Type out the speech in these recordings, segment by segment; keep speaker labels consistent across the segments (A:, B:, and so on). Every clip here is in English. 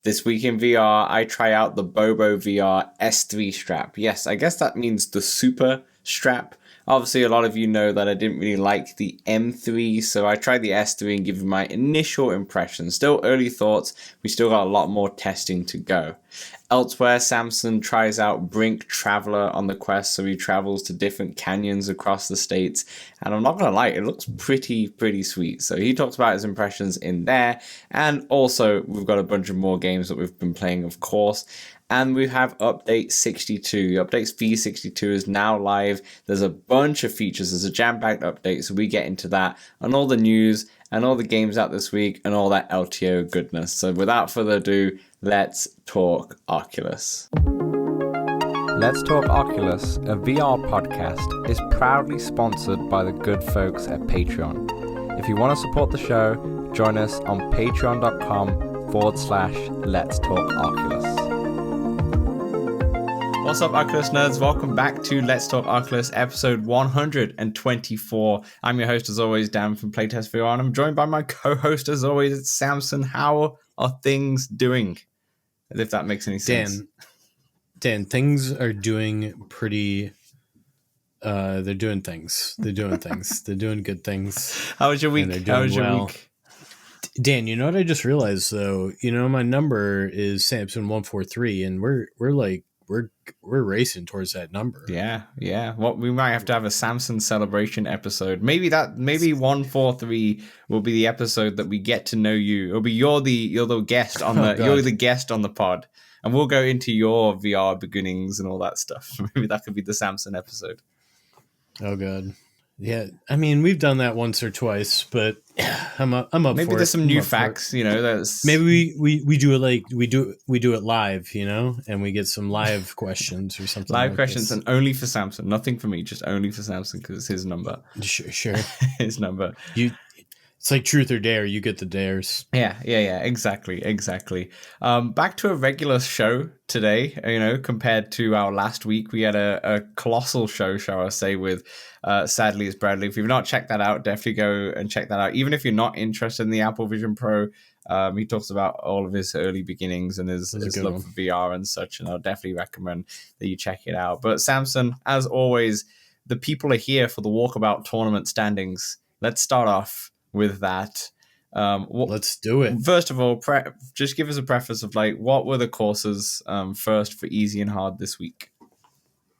A: This week in VR, I try out the BoboVR S3 strap. Yes, I guess that means the super strap. Obviously, a lot of you know that I didn't really like the M3, so I tried the S3 and give you my initial impressions. Still early thoughts, we still got a lot more testing to go. Elsewhere, Samson tries out Brink Traveller on the Quest, so he travels to different canyons across the states. And I'm not going to lie, it looks pretty sweet. So he talks about his impressions in there. And also, we've got a bunch of more games that we've been playing, of course. And we have update 62. Update v62 is now live. There's a bunch of features. There's a jam-packed update, so we get into that and all the news and all the games out this week and all that LTO goodness. So without further ado, let's talk Oculus.
B: Let's Talk Oculus, a VR podcast, is proudly sponsored by the good folks at Patreon. If you want to support the show, join us on patreon.com/Let's Talk Oculus.
A: What's up, Oculus nerds? Welcome back to Let's Talk Oculus, episode 124. I'm your host, as always, Dan from Playtest VR, and I'm joined by my co-host, as always, it's Samson. How are things doing? As if that makes any sense.
C: Dan, things are doing pretty... they're doing things. They're doing things. They're doing good things.
A: How was your week? How was your week?
C: Dan, you know what I just realized, though? You know, my number is Samson 143, and we're racing towards that number.
A: Yeah. Well, we might have to have a Samson celebration episode. Maybe 143 will be the episode that we get to know you. It'll be you're the guest on the you're the guest on the pod, and we'll go into your VR beginnings and all that stuff. Maybe that could be the Samson episode.
C: Oh God. Yeah, I mean, we've done that once or twice, but I'm up for it.
A: Maybe there's some new facts, you know. That's
C: maybe we do it like we do it live, you know, and we get some live questions or something.
A: Live
C: like
A: questions,
C: this.
A: And only for Samson, nothing for me, just only for Samson because it's his number.
C: Sure.
A: His number.
C: It's like truth or dare. You get the dares.
A: Yeah. Exactly. Back to a regular show today. You know, compared to our last week, we had a colossal show, shall I say, with Sadly It's Bradley. If you've not checked that out, definitely go and check that out. Even if you're not interested in the Apple Vision Pro, he talks about all of his early beginnings and his love for VR and such. And I'll definitely recommend that you check it out. But Samson, as always, the people are here for the Walkabout tournament standings. Let's start off with that.
C: Let's do it.
A: First of all, just give us a preface of like what were the courses first for easy and hard this week.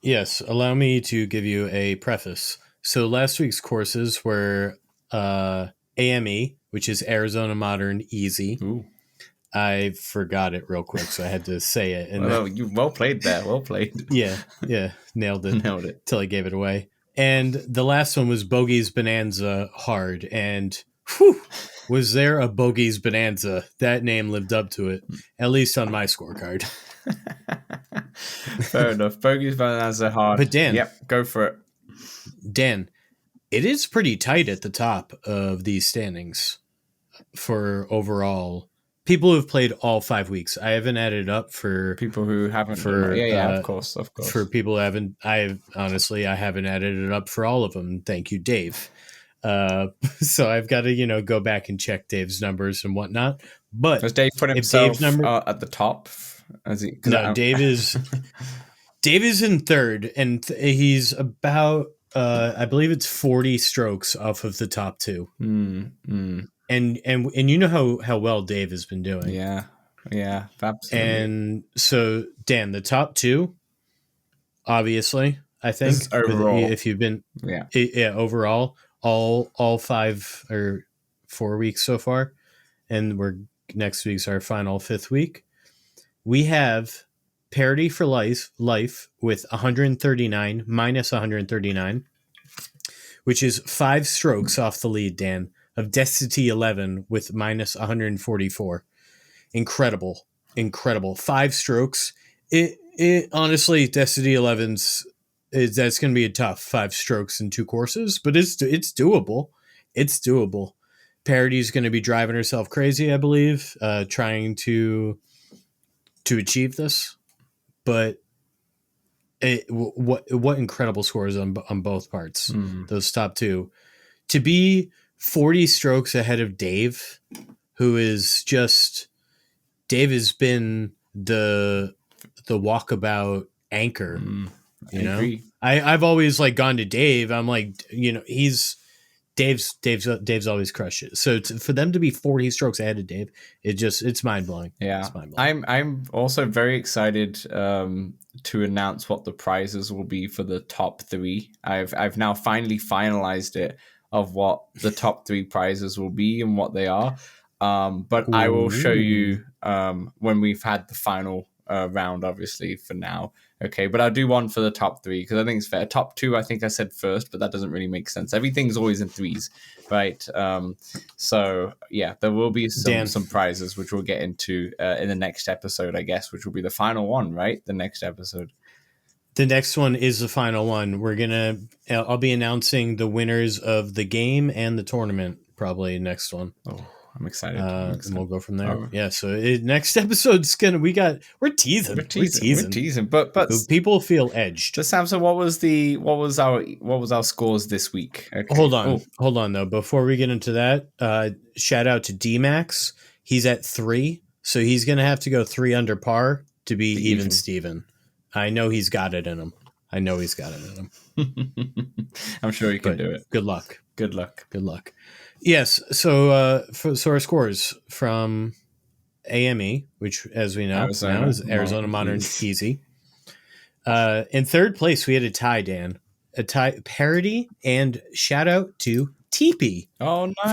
C: Yes, allow me to give you a preface. So last week's courses were AME, which is Arizona Modern Easy.
A: Ooh.
C: I forgot it real quick, so I had to say it. And
A: you well played there. Well played.
C: Yeah, nailed it till I gave it away. And the last one was Bogey's Bonanza Hard. And was there a Bogey's Bonanza? That name lived up to it, at least on my scorecard.
A: Fair enough. Bogey's Bonanza Hard.
C: But Dan.
A: Yep, go for it.
C: Dan, it is pretty tight at the top of these standings for overall. People who've played all 5 weeks. I haven't added up for
A: people who haven't. Of course.
C: For people who haven't, I haven't added it up for all of them. Thank you, Dave. So I've got to go back and check Dave's numbers and whatnot. But
A: does Dave put himself at the top?
C: Dave is in third, and he's about I believe it's 40 strokes off of the top two. And you know how well Dave has been doing.
A: Yeah, absolutely.
C: And so, Dan, the top two, obviously, I think
A: overall,
C: if you've been overall, all 5 or 4 weeks so far, and next week's our final 5th week. We have Parity for Life with 139 minus 139, which is 5 strokes off the lead, Dan, of Destiny 11 with minus 144. Incredible. 5 strokes. It honestly, Destiny 11's that's going to be a tough 5 strokes in 2 courses, but it's doable. It's doable. Parity's going to be driving herself crazy, I believe, trying to achieve this. But what incredible scores on both parts. Those top 2 to be 40 strokes ahead of Dave, who is just Dave has been the Walkabout anchor.
A: I agree.
C: I've always like gone to Dave. I'm like, Dave's always crushed it. So for them to be 40 strokes ahead of Dave, it's mind blowing.
A: Yeah,
C: it's mind blowing.
A: I'm also very excited to announce what the prizes will be for the top 3. I've now finally finalized it of what the top 3 prizes will be and what they are. But I will show you when we've had the final round, obviously, for now. Okay, but I'll do one for the top 3 because I think it's fair. Top 2, I think I said first, but that doesn't really make sense. Everything's always in threes, right? So yeah, there will be some prizes which we'll get into in the next episode, I guess, which will be the final one, right? The next episode.
C: The next one is the final one. I'll be announcing the winners of the game and the tournament probably next one.
A: Oh, I'm excited.
C: And we'll go from there. Yeah. So next episode's we're teasing.
A: But
C: people feel edged.
A: So Samson, what was our scores this week? Okay.
C: Hold on though. Before we get into that, shout out to D-Max. He's at 3, so he's gonna have to go 3 under par to be even Steven. I know he's got it in him.
A: I'm sure he can do it.
C: Good luck. Yes. So, our scores from AME, which, as we know, now is Arizona Modern Easy. In third place, we had a tie, Dan. A tie parody, and shout out to TP.
A: Oh, nice!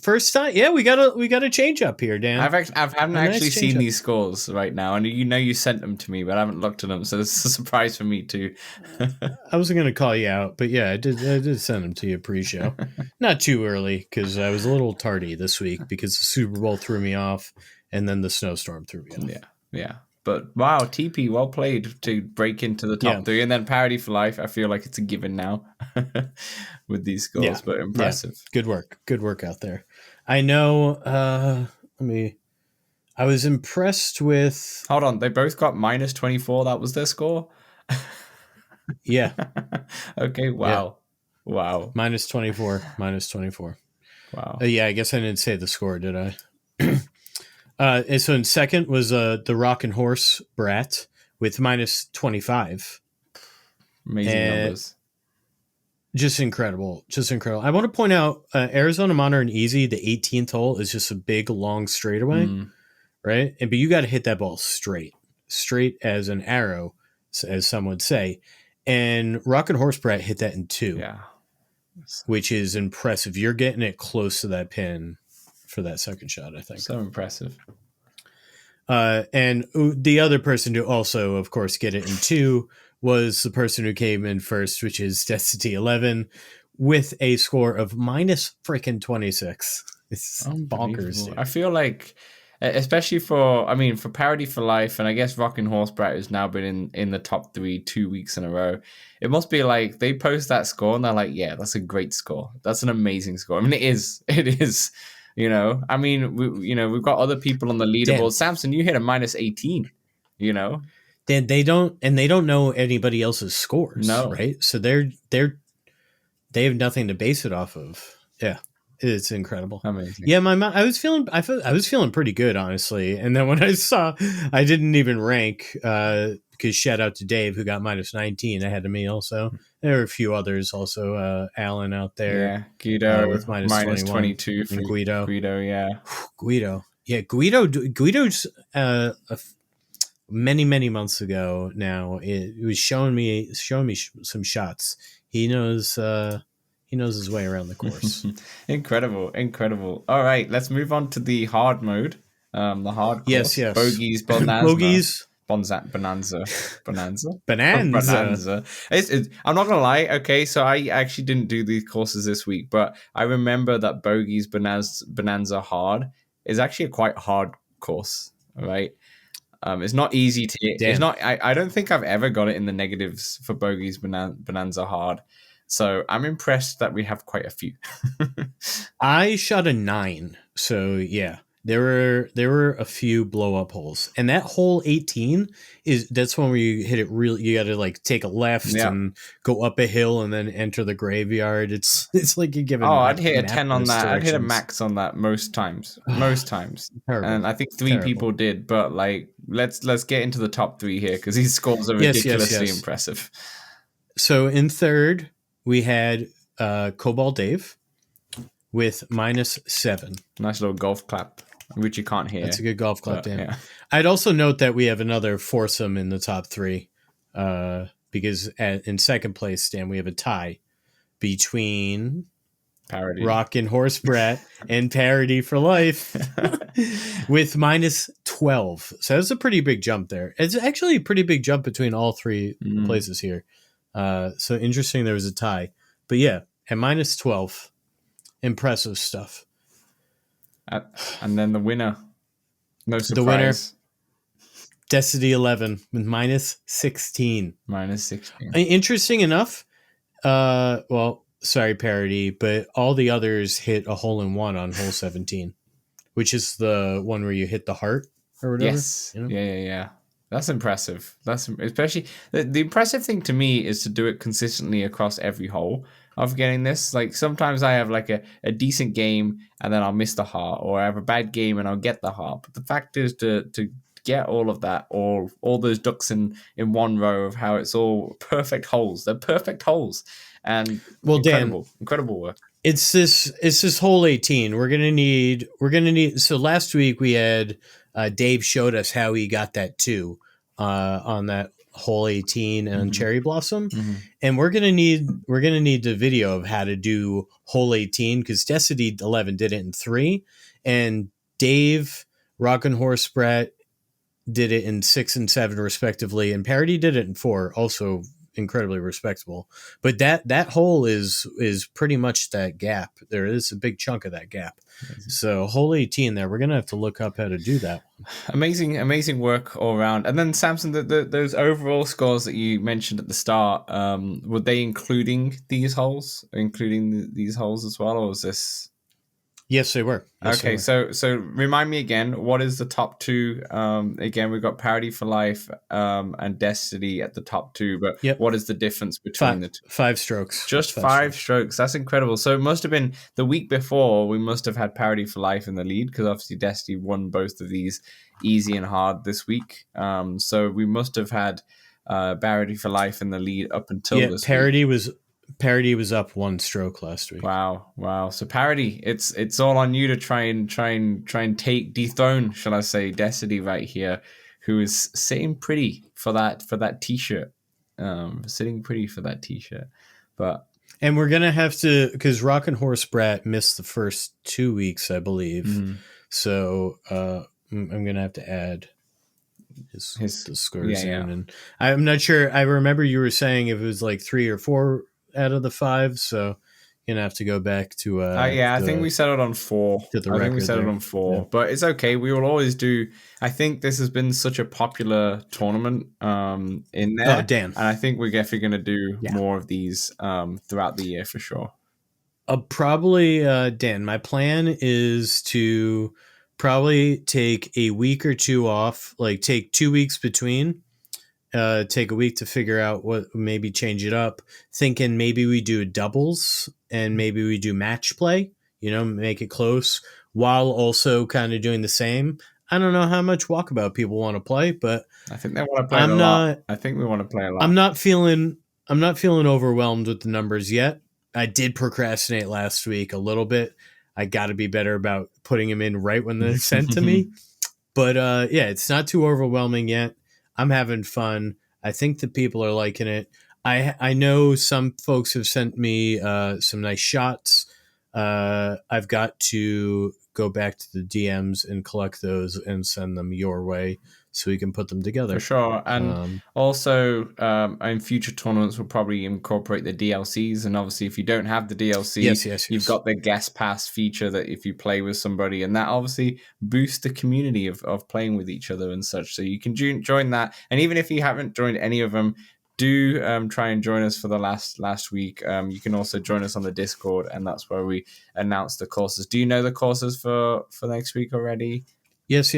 C: First time. Yeah, we got a change up here, Dan.
A: I haven't actually seen these scores right now, and you sent them to me, but I haven't looked at them, so it's a surprise for me too.
C: I wasn't gonna call you out, but yeah, I did send them to you pre-show. Not too early because I was a little tardy this week because the Super Bowl threw me off, and then the snowstorm threw me off.
A: Yeah. But wow, TP, well played to break into the top 3, and then parody for life. I feel like it's a given now with these scores, but impressive.
C: Yeah. Good work out there. I know. I was impressed with.
A: Hold on, they both got -24. That was their score.
C: Yeah.
A: Okay. Wow.
C: Yeah. Wow. -24.
A: Wow.
C: Yeah, I guess I didn't say the score, did I? And so in second was the Rockin' Horse Brat with -25.
A: Amazing numbers.
C: Just incredible. I want to point out Arizona Modern Easy, the 18th hole is just a big, long straightaway, right? But you got to hit that ball straight as an arrow, as some would say. And Rockin' Horse Brat hit that in 2, which is impressive. You're getting it close to that pin for that second shot, I think.
A: So impressive.
C: And the other person to also, of course, get it in 2 was the person who came in first, which is Destiny 11, with a score of -26. It's bonkers, dude.
A: I feel like, especially for Parody for Life, and I guess Rockin' Horse Brat has now been in the top 3 2 weeks in a row. It must be like they post that score and they're like, yeah, that's a great score. That's an amazing score. I mean, it is. We've got other people on the leaderboard. Samson, you hit a -18.
C: They don't know anybody else's scores.
A: No,
C: right? So they have nothing to base it off of. Yeah, it's incredible.
A: Amazing.
C: Yeah, I was feeling pretty good, honestly. And then when I saw, I didn't even rank because shout out to Dave who got -19 ahead of me. Also, there were a few others. Also, Alan out there.
A: Yeah, Guido
C: with -22
A: for
C: Guido.
A: Guido.
C: Guido's many months ago now. It was showing me some shots. He knows his way around the course.
A: Incredible. All right, let's move on to the hard mode. The hard course.
C: Yes.
A: Bogeys, Bonanza. Bonanza. I'm not gonna lie. Okay, so I actually didn't do these courses this week, but I remember that Bogeys Bonanza hard is actually a quite hard course. All right. It's not easy to get. It's not. I don't think I've ever got it in the negatives for Bogeys Bonanza hard. So I'm impressed that we have quite a few.
C: I shot a 9. So yeah, there were a few blow up holes, and that hole 18 that's one where you hit it really. You got to like take a left and go up a hill and then enter the graveyard. It's like you're given.
A: I'd hit a
C: map
A: 10 on that. I'd hit a
C: directions.
A: max on that most times.
C: Terrible.
A: And I think three people did. But like, let's get into the top three here because these scores are ridiculously impressive.
C: So in third, we had Cobalt Dave with -7.
A: Nice little golf clap, which you can't hear.
C: That's a good golf clap, Dan.
A: Yeah.
C: I'd also note that we have another foursome in the top three because in second place, Dan, we have a tie between
A: Parody.
C: Rock and Horse Brat and Parody for Life with -12. So that's a pretty big jump there. It's actually a pretty big jump between all three places here. So interesting there was a tie. But yeah, at -12, impressive stuff.
A: And then the winner, no surprise.
C: The winner, Destiny 11 with -16.
A: -16.
C: Interesting enough, well, sorry, Parody, but all the others hit a hole-in-one on hole 17, which is the one where you hit the heart or whatever.
A: Yes. You know? Yeah. That's impressive. That's especially the impressive thing to me is to do it consistently across every hole of getting this. Like sometimes I have like a decent game and then I'll miss the heart, or I have a bad game and I'll get the heart. But the fact is to get all of that, all those ducks in one row of how it's all perfect holes. They're perfect holes. And
C: well,
A: incredible work.
C: It's this hole 18. We're gonna need. So last week we had Dave showed us how he got that 2 on that hole 18 and Cherry Blossom, and we're gonna need the video of how to do hole 18 because Destiny 11 did it in 3, and Dave, Rock and Horse Brat did it in 6 and 7 respectively, and Parody did it in 4, also incredibly respectable. But that hole is pretty much that gap. There is a big chunk of that gap. Amazing. So hole 18 there, we're gonna have to look up how to do that.
A: Amazing work all around. And then Samson, those overall scores that you mentioned at the start, were they including these holes, these holes as well, or was this?
C: Yes, they were. Yes,
A: okay,
C: they were.
A: So remind me again, what is the top 2? Again, we've got Parody for Life and Destiny at the top 2, but what is the difference between the two?
C: 5 strokes.
A: Just 5 strokes. That's incredible. So it must have been the week before, we must have had Parody for Life in the lead, because obviously Destiny won both of these easy and hard this week. So we must have had Parody for Life in the lead up until this week.
C: Parody was up 1 stroke last week.
A: Wow. So Parody, it's all on you to try and dethrone, shall I say, Destiny right here, who is sitting pretty for that t-shirt. Sitting pretty for that t-shirt.
C: And we're gonna have to, because Rock and Horse Brat missed the first 2 weeks, I believe. So I'm gonna have to add the scores in. And I'm not sure. I remember you were saying if it was like 3 or 4 out of the 5, so you're gonna have to go back to
A: I think we settled on 4. But it's okay. We will always do. I think this has been such a popular tournament in there.
C: Dan.
A: And I think we're definitely gonna do more of these throughout the year for sure.
C: Probably Dan, my plan is to probably take a week or 2 off, like take 2 weeks between. Take a week to figure out what, maybe change it up. Thinking maybe we do doubles and maybe we do match play, make it close while also kind of doing the same. I don't know how much Walkabout people want to play, but
A: I think they want to play a lot. I think we want to play a lot.
C: I'm not feeling overwhelmed with the numbers yet. I did procrastinate last week a little bit. I got to be better about putting them in right when they're sent to me. But it's not too overwhelming yet. I'm having fun. I think the people are liking it. I know some folks have sent me some nice shots. I've got to go back to the DMs and collect those and send them your way so we can put them together.
A: For sure. And also in future tournaments, we'll probably incorporate the DLCs. And obviously, if you don't have the DLC,
C: yes.
A: You've got the guest pass feature that if you play with somebody, and that obviously boosts the community of playing with each other and such. So you can join that. And even if you haven't joined any of them, do try and join us for the last week. You can also join us on the Discord, and that's where we announce the courses. Do you know the courses for next week already?
C: Yes,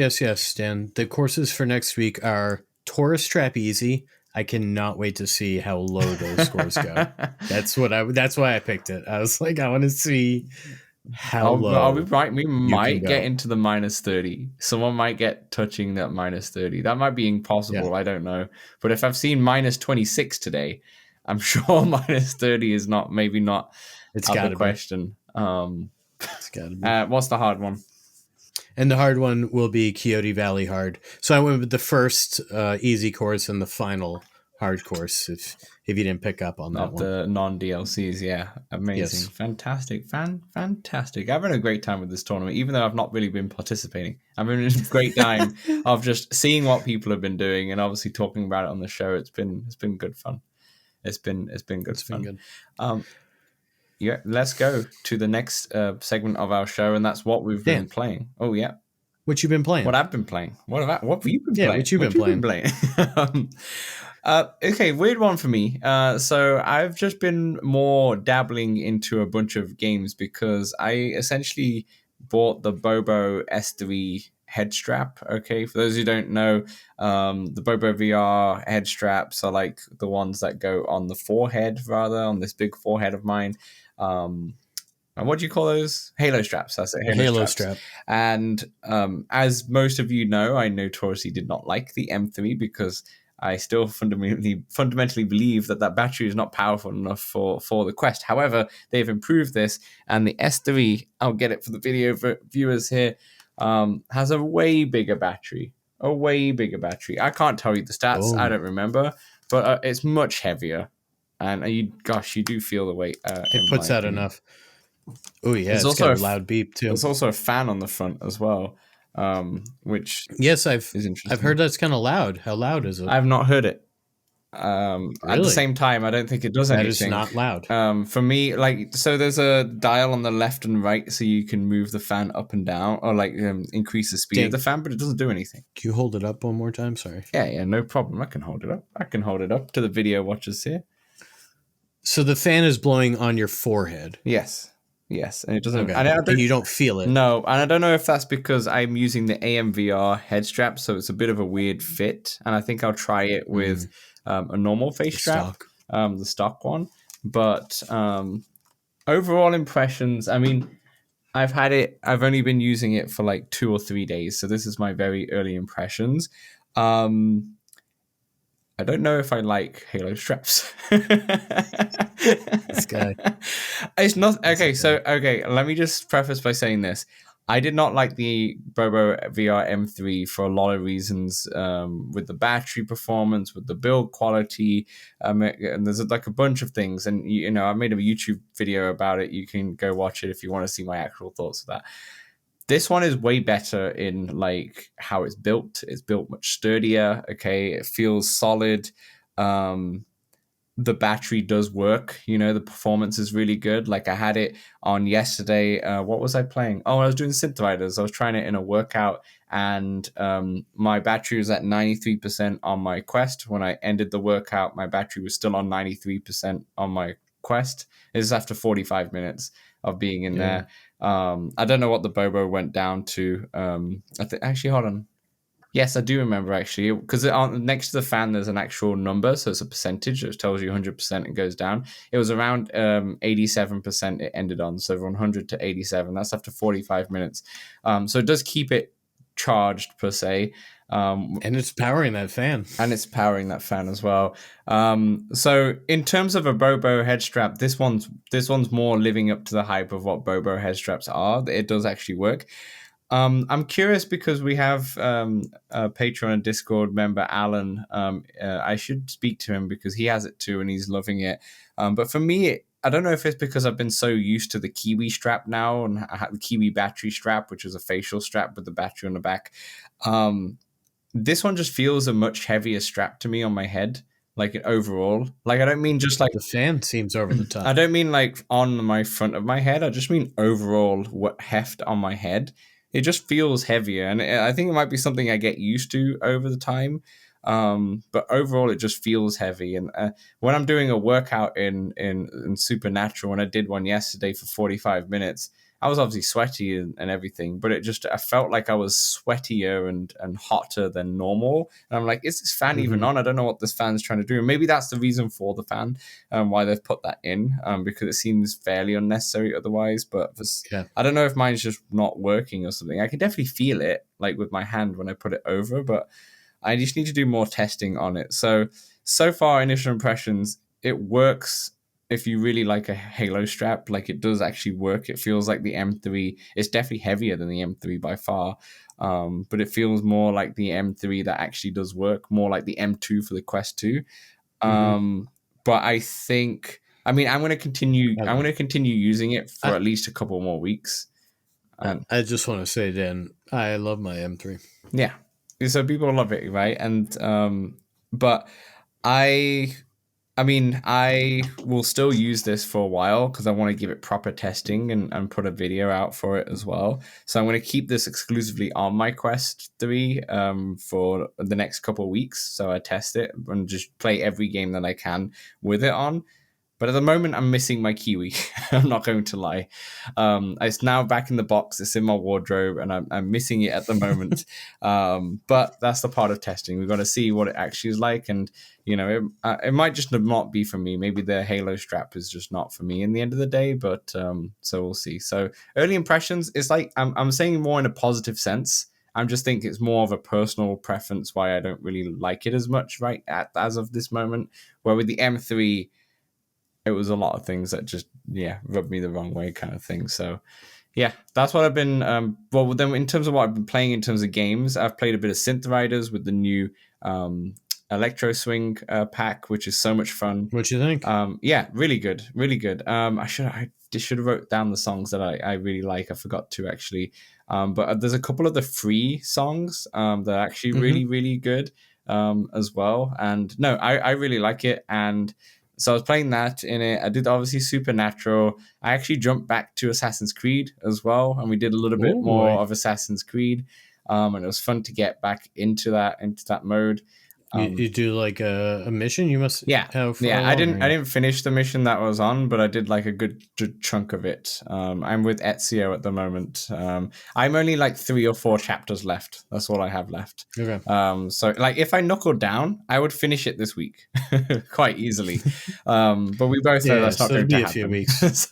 C: Dan. The courses for next week are Taurus Trap Easy. I cannot wait to see how low those scores go. That's why I picked it. I was like, I want to see how low.
A: I'll be right. We might get into the -30. Someone might get touching that -30. That might be impossible. Yeah. I don't know. But if I've seen -26 today, I'm sure -30 is not
C: it's out of the
A: question.
C: It's got to be.
A: What's the hard one?
C: And the hard one will be Coyote Valley hard. So I went with the first easy course and the final hard course. If you didn't pick up on that one,
A: the non-DLCs, yeah, amazing, yes. Fantastic. I've had a great time with this tournament, even though I've not really been participating. I've been having a great time of just seeing what people have been doing and obviously talking about it on the show. It's been good fun. It's been good fun. Good. Yeah, let's go to the next segment of our show, and that's what we've been playing. Oh, yeah.
C: What you've been playing?
A: What I've been playing. What have you been playing?
C: Yeah, what you've been playing.
A: Okay, weird one for me. So I've just been more dabbling into a bunch of games because I essentially bought the Bobo S3 head strap. Okay, for those who don't know, the BoboVR head straps are like the ones that go on the forehead, rather, on this big forehead of mine. And what do you call those? Halo straps. That's it.
C: Halo strap.
A: And as most of you know, I notoriously did not like the M3 because I still fundamentally believe that battery is not powerful enough for the Quest. However, they've improved this, and the S3, I'll get it for the video viewers here, has a way bigger battery. I can't tell you the stats. I don't remember, but it's much heavier. And you do feel the weight.
C: It puts out enough. Oh yeah, it's also got a loud beep too.
A: There's also a fan on the front as well, which
C: is interesting. I've heard that's kind of loud. How loud is it?
A: I've not heard it. Really? At the same time, I don't think it does anything.
C: That is not loud.
A: For me, so there's a dial on the left and right, so you can move the fan up and down, or increase the speed of the fan, but it doesn't do anything.
C: Can you hold it up one more time? Sorry.
A: Yeah, no problem. I can hold it up to the video watchers here.
C: So the fan is blowing on your forehead.
A: Yes, and it doesn't.
C: Okay. And you don't feel it.
A: No, and I don't know if that's because I'm using the AMVR head strap, so it's a bit of a weird fit. And I think I'll try it with a normal face strap, the stock one. But overall impressions, I mean, I've only been using it for 2 or 3 days, so this is my very early impressions. I don't know if I like Halo straps.
C: This guy.
A: It's not okay. So let me just preface by saying this: I did not like the BoboVR M3 for a lot of reasons. With the battery performance, with the build quality, and there's a bunch of things. And I made a YouTube video about it. You can go watch it if you want to see my actual thoughts of that. This one is way better in how it's built. It's built much sturdier. Okay, it feels solid. The battery does work. The performance is really good. I had it on yesterday. What was I playing? Oh, I was doing Synth Riders. I was trying it in a workout, and my battery was at 93% on my Quest. When I ended the workout, my battery was still on 93% on my Quest. This is after 45 minutes of being in there. I don't know what the Bobo went down to. Actually, hold on. Yes, I do remember actually, because next to the fan there's an actual number, so it's a percentage. It tells you 100% it goes down. It was around 87% it ended on, so from 100 to 87. That's after 45 minutes. So it does keep it charged per se.
C: And it's powering that fan.
A: And it's powering that fan as well. So in terms of a Bobo head strap, this one's more living up to the hype of what Bobo head straps are. It does actually work. I'm curious because we have a Patreon and Discord member, Alan. I should speak to him because he has it too and he's loving it. But for me, I don't know if it's because I've been so used to the Kiwi strap now, and I have the Kiwi battery strap, which is a facial strap with the battery on the back. This one just feels a much heavier strap to me on my head, overall. I don't mean just
C: the fan seems over the top.
A: I don't mean on my front of my head. I just mean overall what heft on my head. It just feels heavier, and I think it might be something I get used to over the time. But overall, it just feels heavy. And when I'm doing a workout in Supernatural, and I did one yesterday for 45 minutes, I was obviously sweaty and everything, but I felt like I was sweatier and hotter than normal. And I'm like, is this fan even on? I don't know what this fan's trying to do. And maybe that's the reason for the fan, why they've put that in, because it seems fairly unnecessary otherwise. But I don't know if mine's just not working or something. I can definitely feel it, like with my hand when I put it over, but I just need to do more testing on it. So far, initial impressions, it works. If you really like a Halo strap, like it does actually work. It feels like the M3. It's definitely heavier than the M3 by far, but it feels more like the M3 that actually does work, more like the M2 for the Quest 2. But I think, I'm going to continue. I'm going to continue using it for at least a couple more weeks.
C: I just want to say, Dan, I love my M3.
A: Yeah, so people love it, right? And but I will still use this for a while because I want to give it proper testing and put a video out for it as well. So I'm going to keep this exclusively on my Quest 3 for the next couple of weeks. So I test it and just play every game that I can with it on. But at the moment, I'm missing my Kiwi. I'm not going to lie. It's now back in the box. It's in my wardrobe, and I'm missing it at the moment. But that's the part of testing. We've got to see what it actually is like. And, it might just not be for me. Maybe the Halo strap is just not for me in the end of the day. But so we'll see. So early impressions, it's like I'm saying more in a positive sense. I just think it's more of a personal preference why I don't really like it as much as of this moment. Where with the M3... it was a lot of things that just, rubbed me the wrong way kind of thing. So, that's what I've been... well, then in terms of what I've been playing in terms of games, I've played a bit of Synth Riders with the new Electro Swing pack, which is so much fun.
C: What you think?
A: Really good. Really good. I should have wrote down the songs that I really like. I forgot to, actually. But there's a couple of the free songs that are actually really, really good as well. And no, I really like it. And... so I was playing that in it. I did obviously Supernatural. I actually jumped back to Assassin's Creed as well, and we did a little bit more of Assassin's Creed. And it was fun to get back into that mode.
C: You do like a mission? You must
A: I didn't finish the mission that I was on, but I did like a good chunk of it. I'm with Ezio at the moment. I'm only like 3 or 4 chapters left. That's all I have left.
C: Okay.
A: So like if I knuckled down, I would finish it this week quite easily. But we both know that's not going to happen.
C: A few weeks.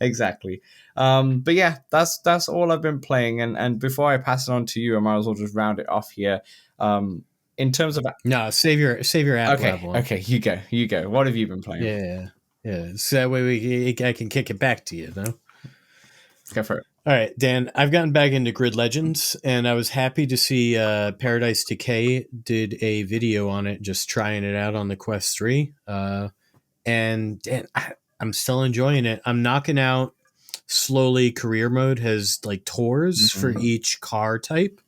A: Exactly. But that's all I've been playing. And before I pass it on to you, I might as well just round it off here. In terms of
C: save your ad level.
A: Okay, you go. What have you been playing?
C: Yeah. So that way I can kick it back to you, no?
A: Let's go for it.
C: All right, Dan. I've gotten back into Grid Legends, and I was happy to see Paradise Decay did a video on it, just trying it out on the Quest 3. And Dan, I'm still enjoying it. I'm knocking out slowly. Career mode has like tours for each car type.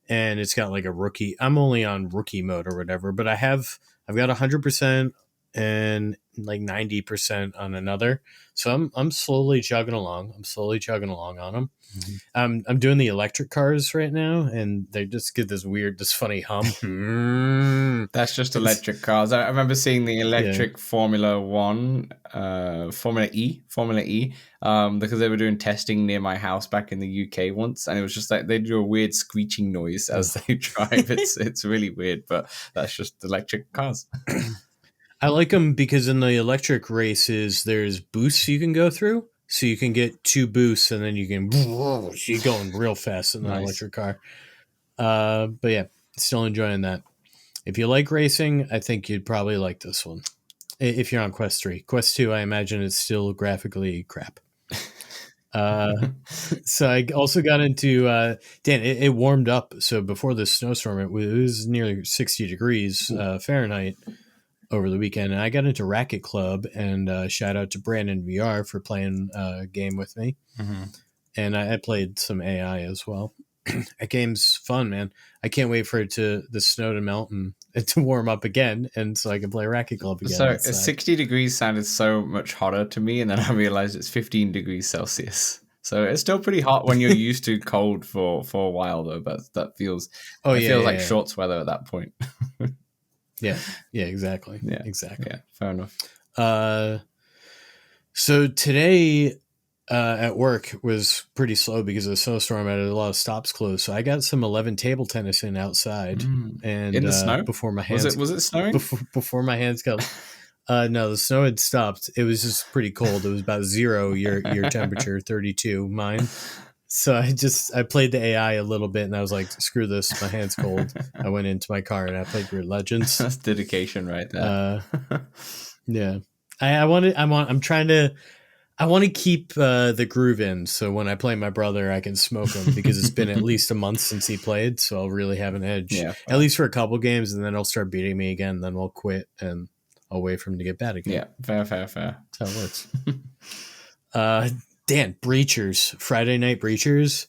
C: And it's got like a rookie. I'm only on rookie mode or whatever, but I've got 100% and like 90% on another. So I'm slowly chugging along. On them. I'm doing the electric cars right now, and they just get this funny hum.
A: That's just electric cars. I remember seeing the electric Formula One, Formula E, because they were doing testing near my house back in the UK once, and it was just like they do a weird screeching noise as they drive. It's really weird, but that's just electric cars.
C: I like them because in the electric races, there's boosts you can go through. So you can get 2 boosts, and then you're going real fast in the electric car. But yeah, still enjoying that. If you like racing, I think you'd probably like this one. If you're on Quest 3. Quest 2, I imagine it's still graphically crap. So I also got into, Dan, it warmed up. So before the snowstorm, it was nearly 60 degrees Fahrenheit over the weekend, and I got into Racket Club, and shout out to Brandon VR for playing a game with me. And I played some AI as well. That game's fun, man. I can't wait for the snow to melt and to warm up again, and so I can play Racket Club again.
A: So 60 degrees sounded so much hotter to me, and then I realized it's 15 degrees Celsius. So it's still pretty hot when you're used to cold for a while, though. But that feels like shorts weather at that point.
C: Yeah, exactly.
A: Yeah,
C: exactly.
A: Yeah, fair enough.
C: So today at work was pretty slow because of the snowstorm. I had a lot of stops closed, so I got some 11 table tennis in outside, and
A: In the snow?
C: before my hands
A: Was it snowing?
C: before my hands got. No, the snow had stopped. It was just pretty cold. It was about 0 your temperature, 32 mine. So I played the AI a little bit, and I was like, screw this, my hand's cold. I went into my car and I played Grid Legends.
A: That's dedication right there.
C: Yeah, I want to keep the groove in, so when I play my brother, I can smoke him because it's been at least a month since he played, so I'll really have an edge.
A: Yeah,
C: at least for a couple games, and then he'll start beating me again. Then we'll quit, and I'll wait for him to get bad again.
A: Yeah, fair.
C: That's how it works. Dan, Breachers, Friday night Breachers.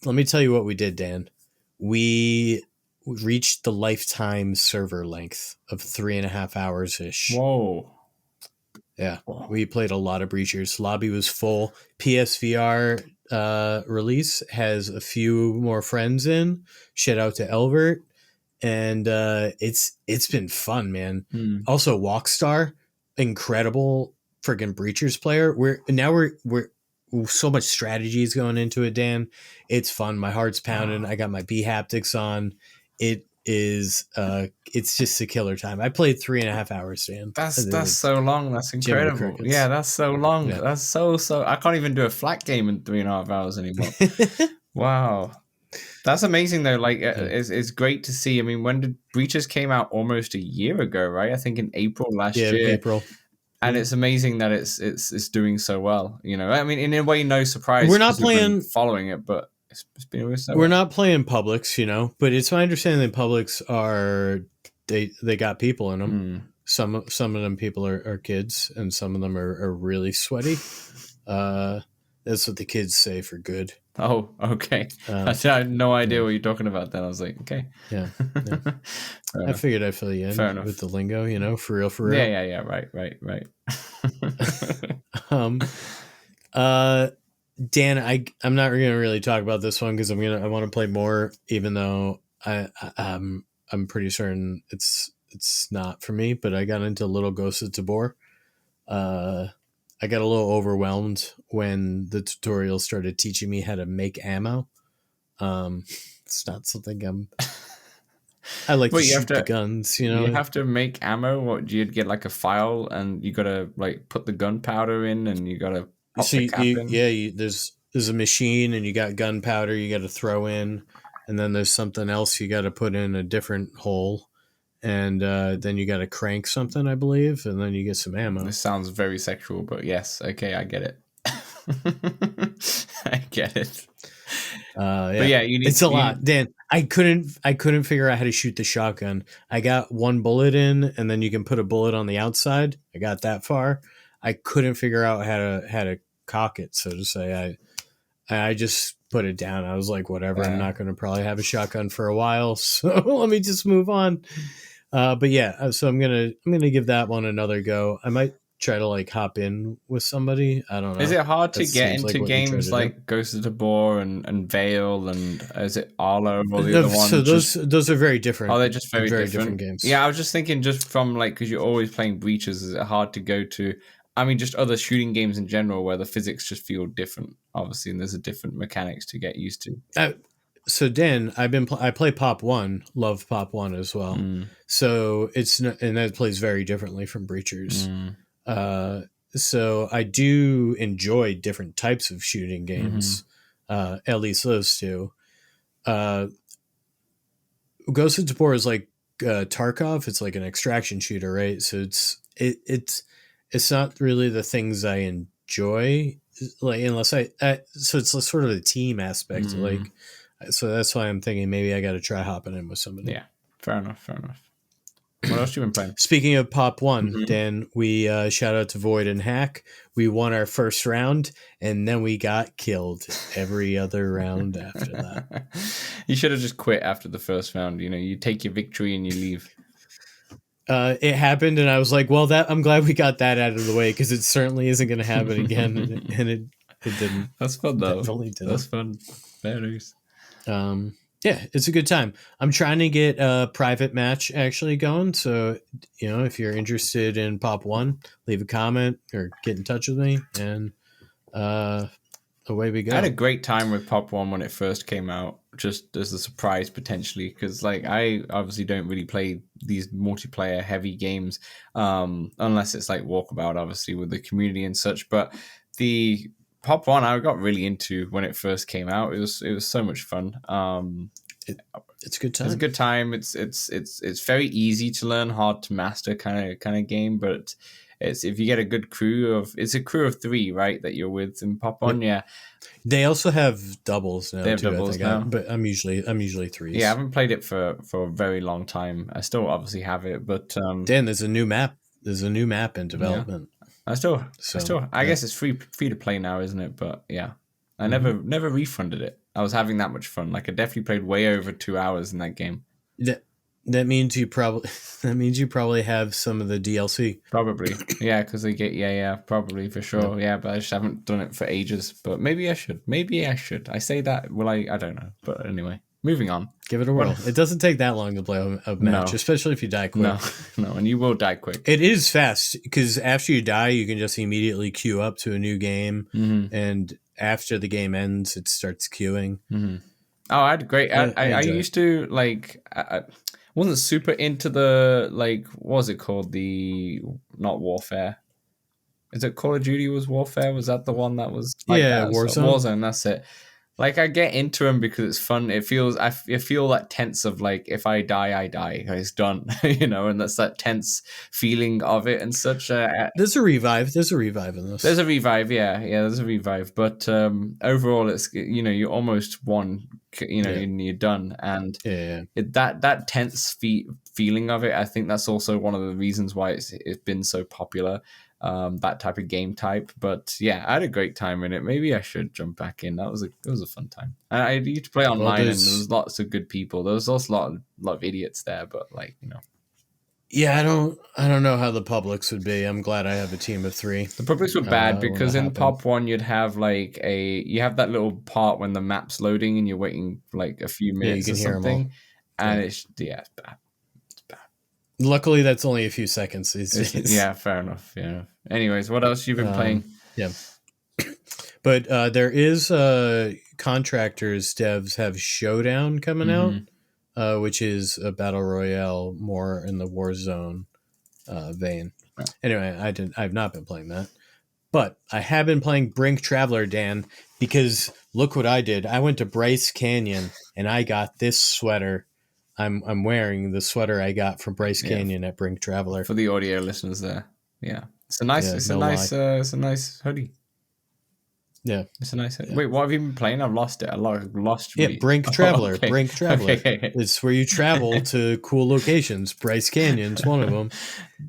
C: Let me tell you what we did, Dan. We reached the lifetime server length of 3.5 hours ish.
A: Whoa.
C: Yeah, we played a lot of Breachers. Lobby was full. PSVR release has a few more friends in. Shout out to Elbert. And it's been fun, man. Also, Walkstar, incredible friggin' Breachers player. We're so much strategy is going into it, Dan. It's fun. My heart's pounding. I got my B haptics on. It is it's just a killer time. I played 3.5 hours, Dan.
A: That's so long. That's incredible. Yeah, that's so long. Yeah. That's so I can't even do a flat game in 3.5 hours anymore. Wow. That's amazing though. Like it's great to see. I mean, when did Breachers came out? Almost a year ago, right? I think in April last year.
C: April.
A: And it's amazing that it's doing so well. You know, I mean, in a way, no surprise.
C: We're not playing
A: following it, but it's been doing so
C: well. We're not playing Publix, you know. But it's my understanding that Publix are they got people in them. Some of them people are kids, and some of them are really sweaty. That's what the kids say for good.
A: Oh, okay. I had no idea what you're talking about then. I was like, okay.
C: Yeah. I figured I'd fill you in with the lingo, you know, for real.
A: Yeah. Right.
C: Dan, I'm not going to really talk about this one because I want to play more, even though I'm pretty certain it's not for me, but I got into Little Ghosts of Tabor. I got a little overwhelmed when the tutorial started teaching me how to make ammo. It's not something I like to shoot the guns, you know.
A: You have to make ammo. What, do you get like a file and you gotta like put the gunpowder in and you gotta pop the cap in?
C: Yeah, there's a machine and you got gunpowder you got to throw in, and then there's something else you got to put in a different hole. And then you got to crank something, I believe, and then you get some ammo.
A: This sounds very sexual, but yes, okay, I get it. I get it.
C: Yeah. But yeah, it's a lot, Dan. I couldn't figure out how to shoot the shotgun. I got one bullet in, and then you can put a bullet on the outside. I got that far. I couldn't figure out how to cock it, so to say. I just put it down. I was like, whatever. I'm not going to probably have a shotgun for a while, so let me just move on. But yeah, so I'm gonna give that one another go. I might try to like hop in with somebody. I don't know.
A: Is it hard to get into games like Ghost of Tabor and Veil, and is it Arlo or the other one?
C: So those are very different.
A: Oh, they're just very
C: different games.
A: Yeah, I was just thinking, just from like, because you're always playing Breachers, is it hard to go to? I mean, just other shooting games in general where the physics just feel different, obviously, and there's a different mechanics to get used to.
C: So Dan, I play Pop 1, love Pop 1 as well. So and that plays very differently from Breachers. So I do enjoy different types of shooting games, at least those two. Ghost of Tabor is like Tarkov. It's like an extraction shooter, right? So it's not really the things I enjoy, like unless so it's sort of a team aspect, like. So that's why I'm thinking maybe I got to try hopping in with somebody.
A: Yeah, fair enough. What else you been playing?
C: Speaking of Pop 1, Dan, we shout out to Void and Hack. We won our first round, and then we got killed every other round after that.
A: You should have just quit after the first round. You know, you take your victory and you leave.
C: It happened, and I was like, well, I'm glad we got that out of the way, because it certainly isn't going to happen again, and it didn't.
A: That's fun, though.
C: Definitely didn't.
A: That's fun. Fair news.
C: Yeah, it's a good time. I'm trying to get a private match actually going. So, if you're interested in Pop 1, leave a comment or get in touch with me, and away we
A: I had a
C: go.
A: great time with Pop 1 when it first came out, just as a surprise potentially, because like I obviously don't really play these multiplayer heavy games, unless it's like Walkabout, obviously with the community and such. But the Pop 1 I got really into when it first came out. It was so much fun.
C: It's a good time.
A: It's a good time. It's very easy to learn, hard to master kind of game, but it's if you get a good crew of it's a crew of 3, right, that you're with in Pop 1, yeah.
C: They also have doubles now.
A: They have
C: too,
A: doubles
C: I think.
A: now.
C: But I'm usually threes.
A: Yeah, I haven't played it for a very long time. I still obviously have it, but
C: Dan, there's a new map. There's a new map in development.
A: I guess it's free to play now, isn't it? But yeah, I never refunded it. I was having that much fun. Like I definitely played way over 2 hours in that game.
C: That means you probably have some of the DLC.
A: Probably, yeah, because they get probably for sure, yeah. But I just haven't done it for ages. But maybe I should. I say that. Will I? I don't know. But anyway, moving on.
C: Give it a whirl. It doesn't take that long to play a match, especially if you die quick.
A: No, and you will die quick.
C: It is fast because after you die, you can just immediately queue up to a new game, and after the game ends, it starts queuing.
A: Mm-hmm. Oh, I had great. I used to like. I wasn't super into the like. What was it called? The not Warfare. Is it Call of Duty? Was Warfare? Was that the one that was? Like
C: Warzone.
A: Warzone. That's it. Like I get into them because it's fun. It feels I feel that tense of like if I die, I die. It's done, and that's that tense feeling of it and such.
C: There's a revive. There's a revive in this.
A: There's a revive, yeah. There's a revive, but overall, it's you almost won, and you're done, and that tense feeling of it. I think that's also one of the reasons why it's been so popular. That type of game type, but yeah, I had a great time in it. Maybe I should jump back in. It was a fun time. I used to play online, and there was lots of good people. There was also a lot of idiots there, but
C: Yeah, I don't know how the publics would be. I'm glad I have a team of 3.
A: The publics were bad because in Pop 1 you'd have you have that little part when the map's loading and you're waiting for like a few minutes or something, and it's bad.
C: Luckily, that's only a few seconds.
A: Yeah, fair enough. Yeah. Anyways, what else you been playing?
C: Yeah, but there is Contractors devs have Showdown coming out, which is a battle royale more in the Warzone vein. Right. Anyway, I've not been playing that, but I have been playing Brink Traveller, Dan, because look what I did. I went to Bryce Canyon and I got this sweater. I'm wearing the sweater I got from Bryce Canyon at Brink Traveller.
A: For the audio listeners there. Yeah. It's a nice hoodie.
C: Yeah.
A: It's a nice hoodie. Wait, what have you been playing? I've lost it. I lost
C: Yeah, Brink Traveller. Okay. Brink Traveller. Okay. It's where you travel to cool locations. Bryce Canyon's one of them.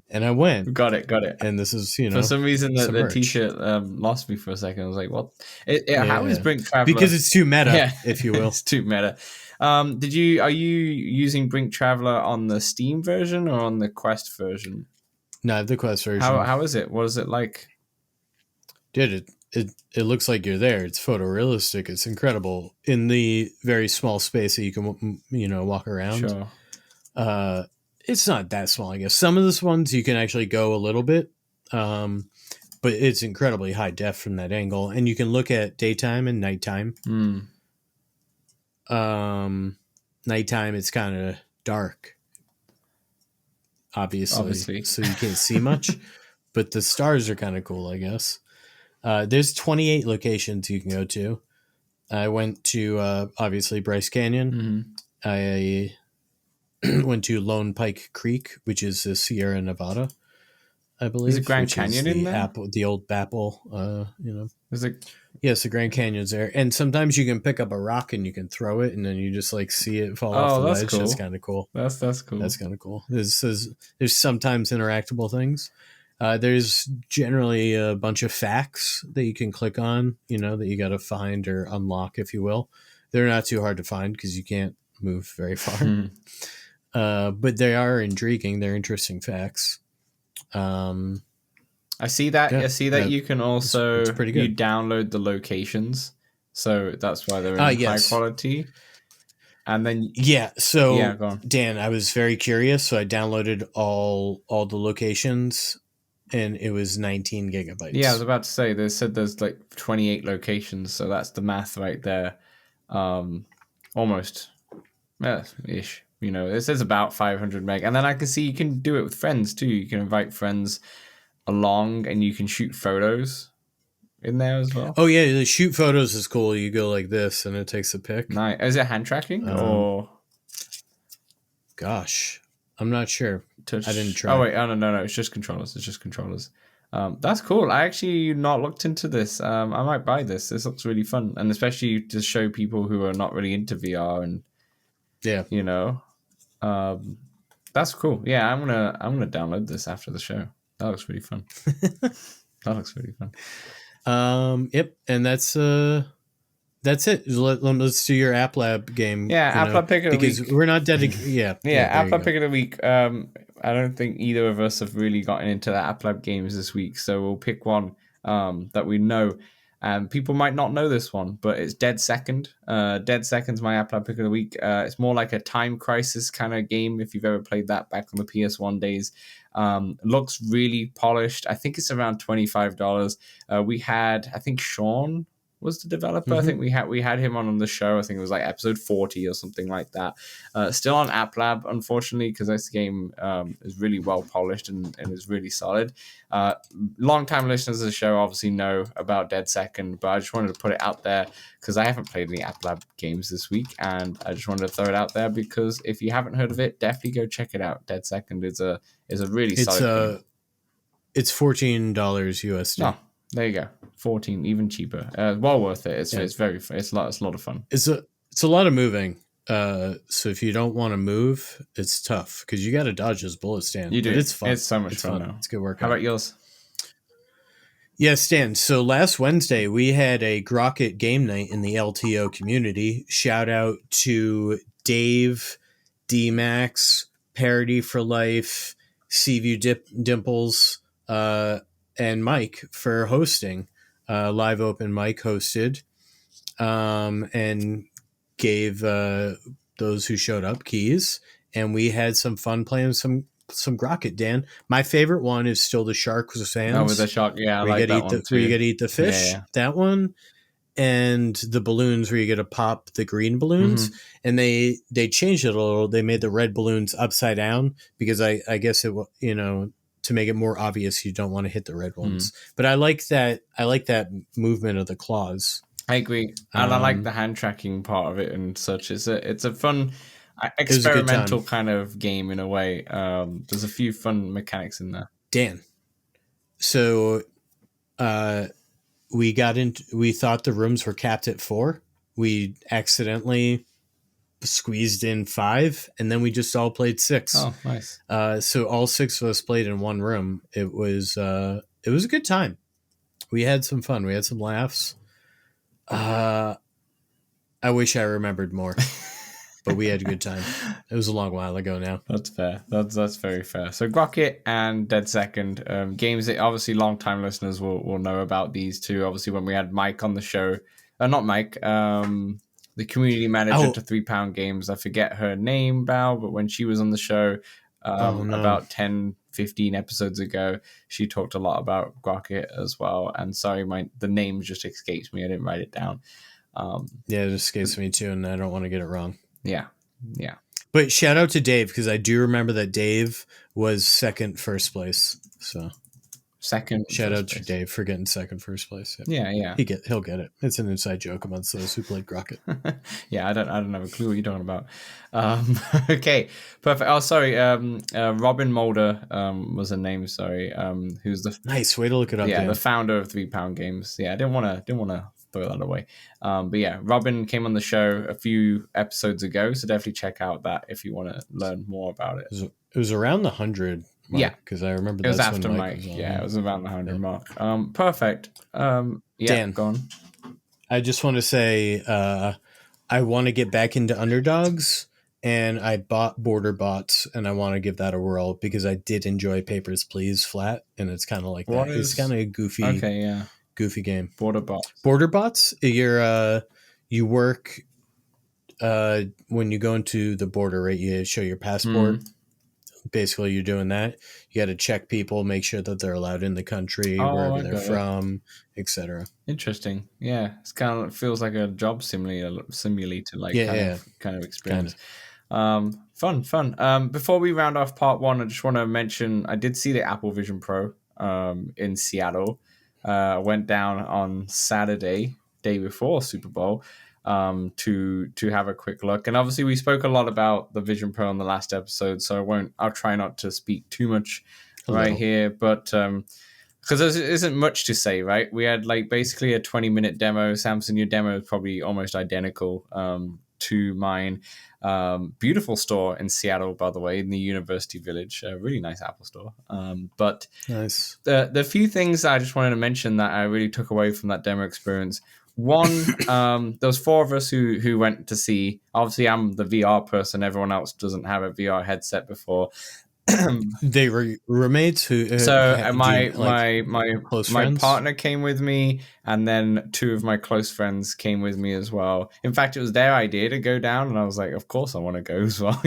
C: And I went.
A: Got it.
C: And this is,
A: for some reason the t-shirt lost me for a second. I was like, what? How is Brink Traveller?
C: Because it's too meta, if you will.
A: It's too meta. Are you using Brink Traveller on the Steam version or on the Quest version?
C: No, the Quest version.
A: How is it? What is it like?
C: Dude, it looks like you're there. It's photorealistic. It's incredible in the very small space that you can walk around.
A: Sure.
C: It's not that small, I guess. Some of the ones you can actually go a little bit, but it's incredibly high def from that angle, and you can look at daytime and nighttime. Nighttime it's kind of dark, obviously, so you can't see much, but the stars are kind of cool, I guess. There's 28 locations you can go to. I went to obviously Bryce Canyon. I went to Lone Pike Creek, which is Sierra Nevada, I believe.
A: Is it Grand Canyon in there?
C: The old Bapple,
A: Is it?
C: Yes, the Grand Canyon's there, and sometimes you can pick up a rock and you can throw it, and then you just like see it fall off the ledge.
A: Cool.
C: That's kind of cool.
A: That's cool.
C: That's kind of cool. There's sometimes interactable things. There's generally a bunch of facts that you can click on, that you got to find or unlock, if you will. They're not too hard to find because you can't move very far. But they are intriguing. They're interesting facts.
A: I see that. I see that you can also
C: it's pretty good.
A: You download the locations, so that's why they're in high quality. And then
C: So
A: go on.
C: Dan, I was very curious, so I downloaded all the locations, and it was 19 gigabytes.
A: Yeah, I was about to say, they said there's like 28 locations, so that's the math right there. Almost ish. It says about 500 meg, and then I can see you can do it with friends too. You can invite friends along, and you can shoot photos in there as well.
C: Oh yeah, the shoot photos is cool. You go like this, and it takes a pic.
A: Nice. Is it hand tracking or?
C: Gosh, I'm not sure.
A: Touch?
C: I didn't try.
A: Oh wait, no. It's just controllers. That's cool. I actually not looked into this. I might buy this. This looks really fun, and especially to show people who are not really into VR and that's cool. Yeah, I'm gonna download this after the show. That looks really fun.
C: Yep, and that's it. Let's do your App Lab game.
A: Yeah, App Lab pick of the week.
C: Because we're not dedicated. Yeah,
A: App Lab pick of the week. I don't think either of us have really gotten into the App Lab games this week, so we'll pick one that we know. People might not know this one, but it's Dead Second. Dead Second's my App Lab pick of the week. It's more like a time crisis kind of game, if you've ever played that back on the PS1 days. Looks really polished. I think it's around $25. We had, I think Sean was the developer. I think we had him on the show. I think it was like episode 40 or something like that. Still on App Lab, unfortunately, because this game is really well polished and is really solid. Long-time listeners of the show obviously know about Dead Second, but I just wanted to put it out there because I haven't played any App Lab games this week, and I just wanted to throw it out there because if you haven't heard of it, definitely go check it out. Dead Second is a really solid game.
C: It's $14 USD.
A: Oh, there you go. 14, even cheaper. Well worth it. It's it's a lot of fun.
C: It's a lot of moving. So if you don't want to move, it's tough because you got to dodge those bullets, Stan.
A: You do.
C: But it's fun.
A: It's so much fun now.
C: It's good work.
A: How about yours?
C: Yeah, Stan. So last Wednesday we had a Grocket game night in the LTO community. Shout out to Dave, D-Max, Parody for Life, Seaview Dimples, and Mike for hosting. Live open mic hosted, and gave those who showed up keys, and we had some fun playing some Grocket. Dan, my favorite one is still the shark with the
A: Oh, with the shark, yeah, I like that one too.
C: Where you get to eat the fish, that one, and the balloons where you get to pop the green balloons, and they changed it a little. They made the red balloons upside down because I guess it to make it more obvious you don't want to hit the red ones. But I like that movement of the claws. I
A: agree. And I like the hand tracking part of it and such. It's a fun experimental kind of game in a way. There's a few fun mechanics in there.
C: Dan. So we thought the rooms were capped at 4. We accidentally squeezed in 5, and then we just all played 6.
A: Oh, nice.
C: So all 6 of us played in one room. It was a good time. We had some fun. We had some laughs. I wish I remembered more, but we had a good time. It was a long while ago now.
A: That's fair. That's very fair. So Grocket and Dead Second, games that obviously long-time listeners will know about these two. Obviously, when we had Mike on the show, not Mike, the community manager to 3 Pound Games. I forget her name, Bao, but when she was on the show about 10, 15 episodes ago, she talked a lot about Grocket as well. And sorry, the name just escapes me. I didn't write it down.
C: Yeah, it escapes me too, and I don't want to get it wrong.
A: Yeah.
C: But shout out to Dave, because I do remember that Dave was first place. So shout out to Dave for getting first place.
A: Yeah.
C: He'll get it. It's an inside joke amongst those who played Grocket.
A: Yeah, I don't have a clue what you're talking about. Okay, perfect. Oh, sorry. Robin Mulder was her name. Sorry. Who's the
C: nice way to look it up?
A: Yeah, the founder of 3 Pound Games. Yeah, I didn't want to throw that away. But yeah, Robin came on the show a few episodes ago, so definitely check out that if you want to learn more about it.
C: It was around the 100. Mark,
A: yeah,
C: because I remember
A: it was after Mike. Yeah, it was around the 100 mark. Perfect. Dan,
C: go on. I just want to say I want to get back into Underdogs, and I bought Border Bots, and I want to give that a whirl because I did enjoy Papers, Please flat, and it's kind of like that. It's kind of a goofy, goofy game.
A: Border Bots.
C: Border Bots. You work when you go into the border, right, you show your passport. Basically, you're doing that. You got to check people, make sure that they're allowed in the country, wherever they're from, etc.
A: Interesting. Yeah, it's kind of feels like a job simulator like kind of experience. Fun. Before we round off part one, I just want to mention I did see the Apple Vision Pro in Seattle. Went down on Saturday, day before Super Bowl, to have a quick look. And obviously we spoke a lot about the Vision Pro in the last episode, so I'll try not to speak too much here, but because there isn't much to say, right? We had like basically a 20-minute demo. Samson, your demo is probably almost identical to mine. Beautiful store in Seattle, by the way, in the University Village. A really nice Apple store. But
C: nice.
A: The few things I just wanted to mention that I really took away from that demo experience. One, there was 4 of us who went to see. Obviously, I'm the VR person. Everyone else doesn't have a VR headset before.
C: They were roommates who.
A: My partner came with me, and then 2 of my close friends came with me as well. In fact, it was their idea to go down, and I was like, "Of course, I want to go as well."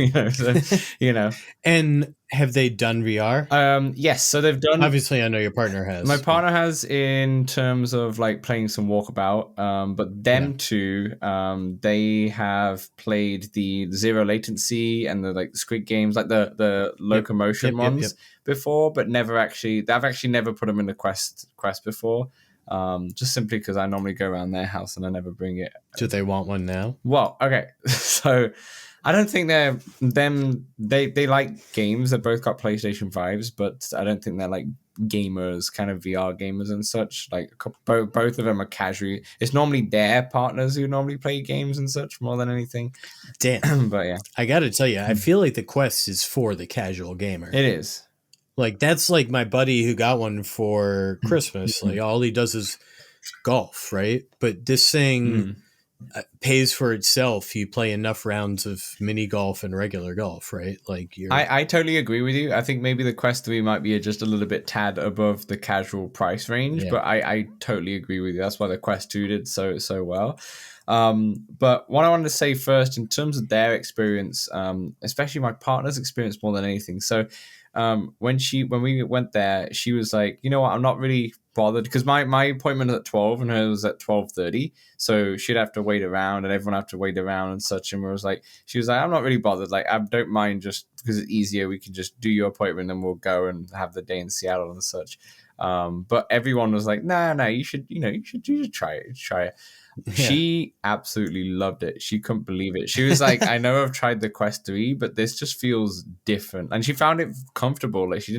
C: And have they done VR?
A: Yes. So they've done.
C: Obviously, I know your partner has.
A: My partner has, in terms of like playing some Walkabout. But them 2, they have played the zero latency and the like Squid games, like the locomotion ones before, but I've actually never put them in the Quest before. Just simply because I normally go around their house and I never bring it.
C: Do they want one now?
A: Well, okay. So I don't think they like games. They've both got PlayStation 5s, but I don't think they're like gamers, kind of VR gamers and such. Like both of them are casual. It's normally their partners who normally play games and such more than anything.
C: Damn.
A: But yeah,
C: I got to tell you, I feel like the Quest is for the casual gamer.
A: It is.
C: Like, that's like my buddy who got one for Christmas. Like, all he does is golf, right? But this thing pays for itself. You play enough rounds of mini golf and regular golf, right? Like,
A: I totally agree with you. I think maybe the Quest 3 might be just a little bit tad above the casual price range, but I totally agree with you. That's why the Quest 2 did so well. But what I wanted to say first, in terms of their experience, especially my partner's experience more than anything. So when we went there, she was like, you know what, I'm not really bothered, because my appointment is at 12 and hers was at 12:30, so she'd have to wait around and everyone have to wait around and such. And she was like, I'm not really bothered, like I don't mind, just because it's easier, we can just do your appointment and we'll go and have the day in Seattle and such. But everyone was like, nah, you should try it. She absolutely loved it. She couldn't believe it. She was like, I know I've tried the Quest 3, but this just feels different. And she found it comfortable. Like, she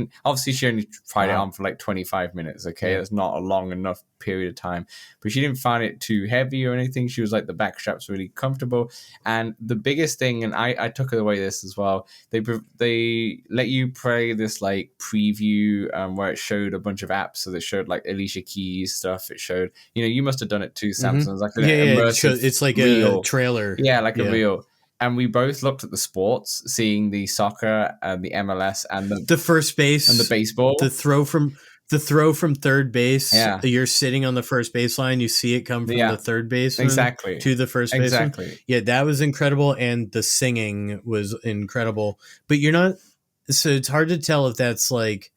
A: only tried it on for like 25 minutes. Okay. That's not a long enough period of time, but she didn't find it too heavy or anything. She was like, the back strap's really comfortable. And the biggest thing, and I took away this as well, they let you play this like preview where it showed a bunch of apps. So they showed like Alicia Keys stuff. It showed, you must have done it too, Samson. Like
C: it's like a trailer,
A: like a reel. And we both looked at the sports, seeing the soccer and the MLS and the
C: first base
A: and the baseball,
C: the throw from third base. You're sitting on the first baseline, you see it come from the third base to the first base. That was incredible. And the singing was incredible, but so it's hard to tell if that's like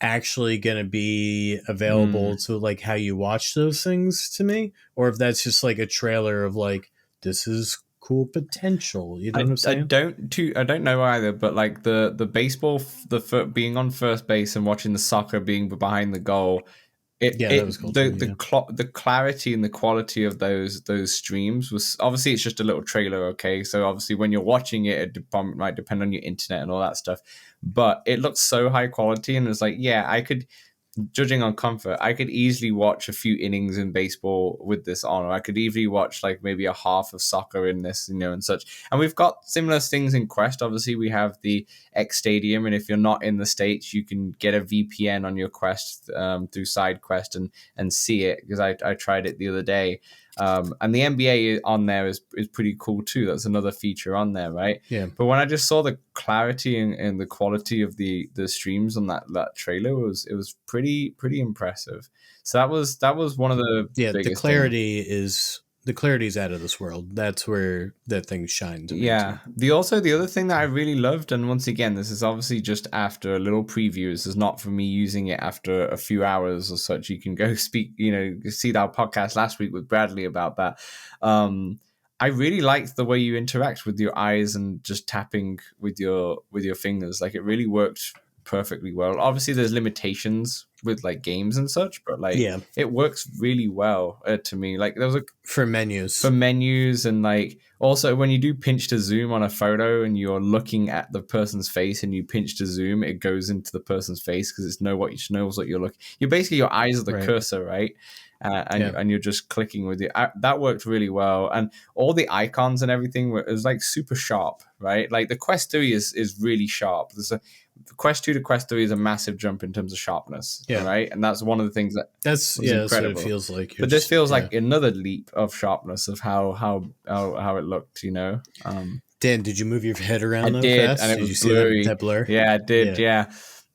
C: actually going to be available to like how you watch those things, to me, or if that's just like a trailer of like, this is cool potential. You know what I'm saying?
A: I don't know either, but like the baseball, being on first base and watching the soccer being behind the goal, that was cool. The clarity and the quality of those streams was, obviously it's just a little trailer, okay? So obviously when you're watching it might depend on your internet and all that stuff, but it looks so high quality, and it's like, I could, judging on comfort, I could easily watch a few innings in baseball with this on, or I could easily watch like maybe a half of soccer in this, and such. And we've got similar things in Quest. Obviously, we have the X Stadium, and if you're not in the States, you can get a VPN on your Quest through SideQuest and see it, because I tried it the other day. And the NBA on there is pretty cool too. That's another feature on there, right?
C: Yeah.
A: But when I just saw the clarity and the quality of the streams on that trailer, it was pretty impressive. So that was one of the biggest
C: the clarity things. clarity's out of this world. That's where that thing shines.
A: Yeah. The other thing that I really loved, and once again, this is obviously just after a little preview. This is not for me using it after a few hours or such. You can go speak, see that podcast last week with Bradley about that. I really liked the way you interact with your eyes and just tapping with your fingers. Like, it really worked perfectly well. Obviously, there's limitations with like games and such, but like it works really well to me. Like, there was
C: for menus
A: and like also when you do pinch to zoom on a photo and you're looking at the person's face and you pinch to zoom, it goes into the person's face because it knows what you're looking. You're basically, your eyes are the cursor, right? And you're just clicking with it. That worked really well, and all the icons and everything it was like super sharp, right? Like the Quest 3 is really sharp. Quest 2 to Quest 3 is a massive jump in terms of sharpness, right? And that's one of the things that's incredible. That's what it
C: feels like.
A: But this feels like another leap of sharpness of how it looked,
C: Dan, did you move your head around?
A: I did, fast? And it was
C: you
A: blurry.
C: See that blur?
A: Yeah, I did. Yeah.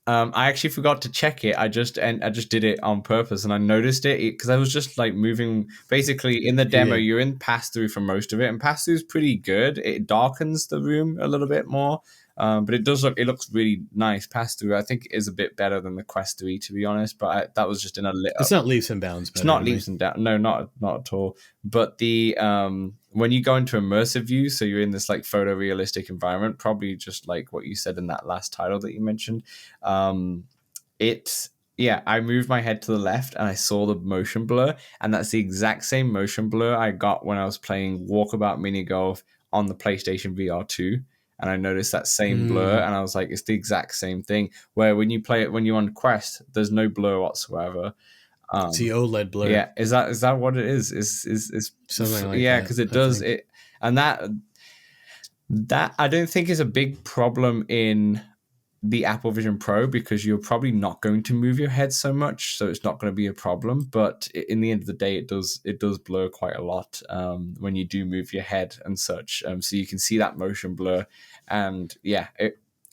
A: I actually forgot to check it. I just did it on purpose, and I noticed it because I was just like moving. Basically, in the demo, you're in pass through for most of it, and pass through is pretty good. It darkens the room a little bit more, but it looks really nice. Pass through, I think, is a bit better than the Quest 3, to be honest. But that was just in a little.
C: It's not leaps and bounds.
A: It's not leaps and bounds. No, not at all. But the when you go into immersive view, so you're in this like photorealistic environment, probably just like what you said in that last title that you mentioned. I moved my head to the left and I saw the motion blur, and that's the exact same motion blur I got when I was playing Walkabout Mini Golf on the PlayStation VR 2. And I noticed that same blur, and I was like, it's the exact same thing. Where when you play it, when you're on Quest, there's no blur whatsoever.
C: It's the OLED blur.
A: Yeah, is that what it is? Is
C: something like that?
A: Because it does it, and that I don't think is a big problem in the Apple Vision Pro, because you're probably not going to move your head so much, so it's not going to be a problem. But in the end of the day, it does blur quite a lot when you do move your head and such. So you can see that motion blur, and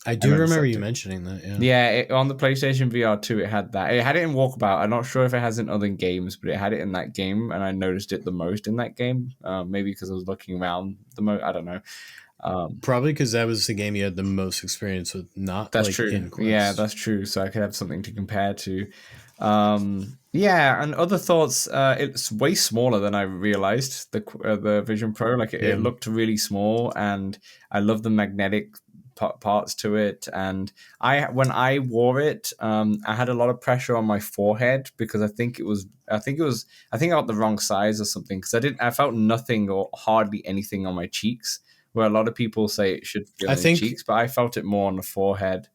C: I do remember you mentioning that.
A: On the PlayStation VR 2, it had that. It had it in Walkabout. I'm not sure if it has in other games, but it had it in that game, and I noticed it the most in that game. Maybe because I was looking around the most. I don't know.
C: Probably because that was the game you had the most experience with.
A: That's true. In Quest. Yeah, that's true. So I could have something to compare to. And other thoughts. It's way smaller than I realized. The Vision Pro, like it looked really small, and I love the magnetic parts to it. And when I wore it, I had a lot of pressure on my forehead because I think I got the wrong size or something, because I felt nothing or hardly anything on my cheeks, where a lot of people say it should feel on the cheeks, but I felt it more on the forehead.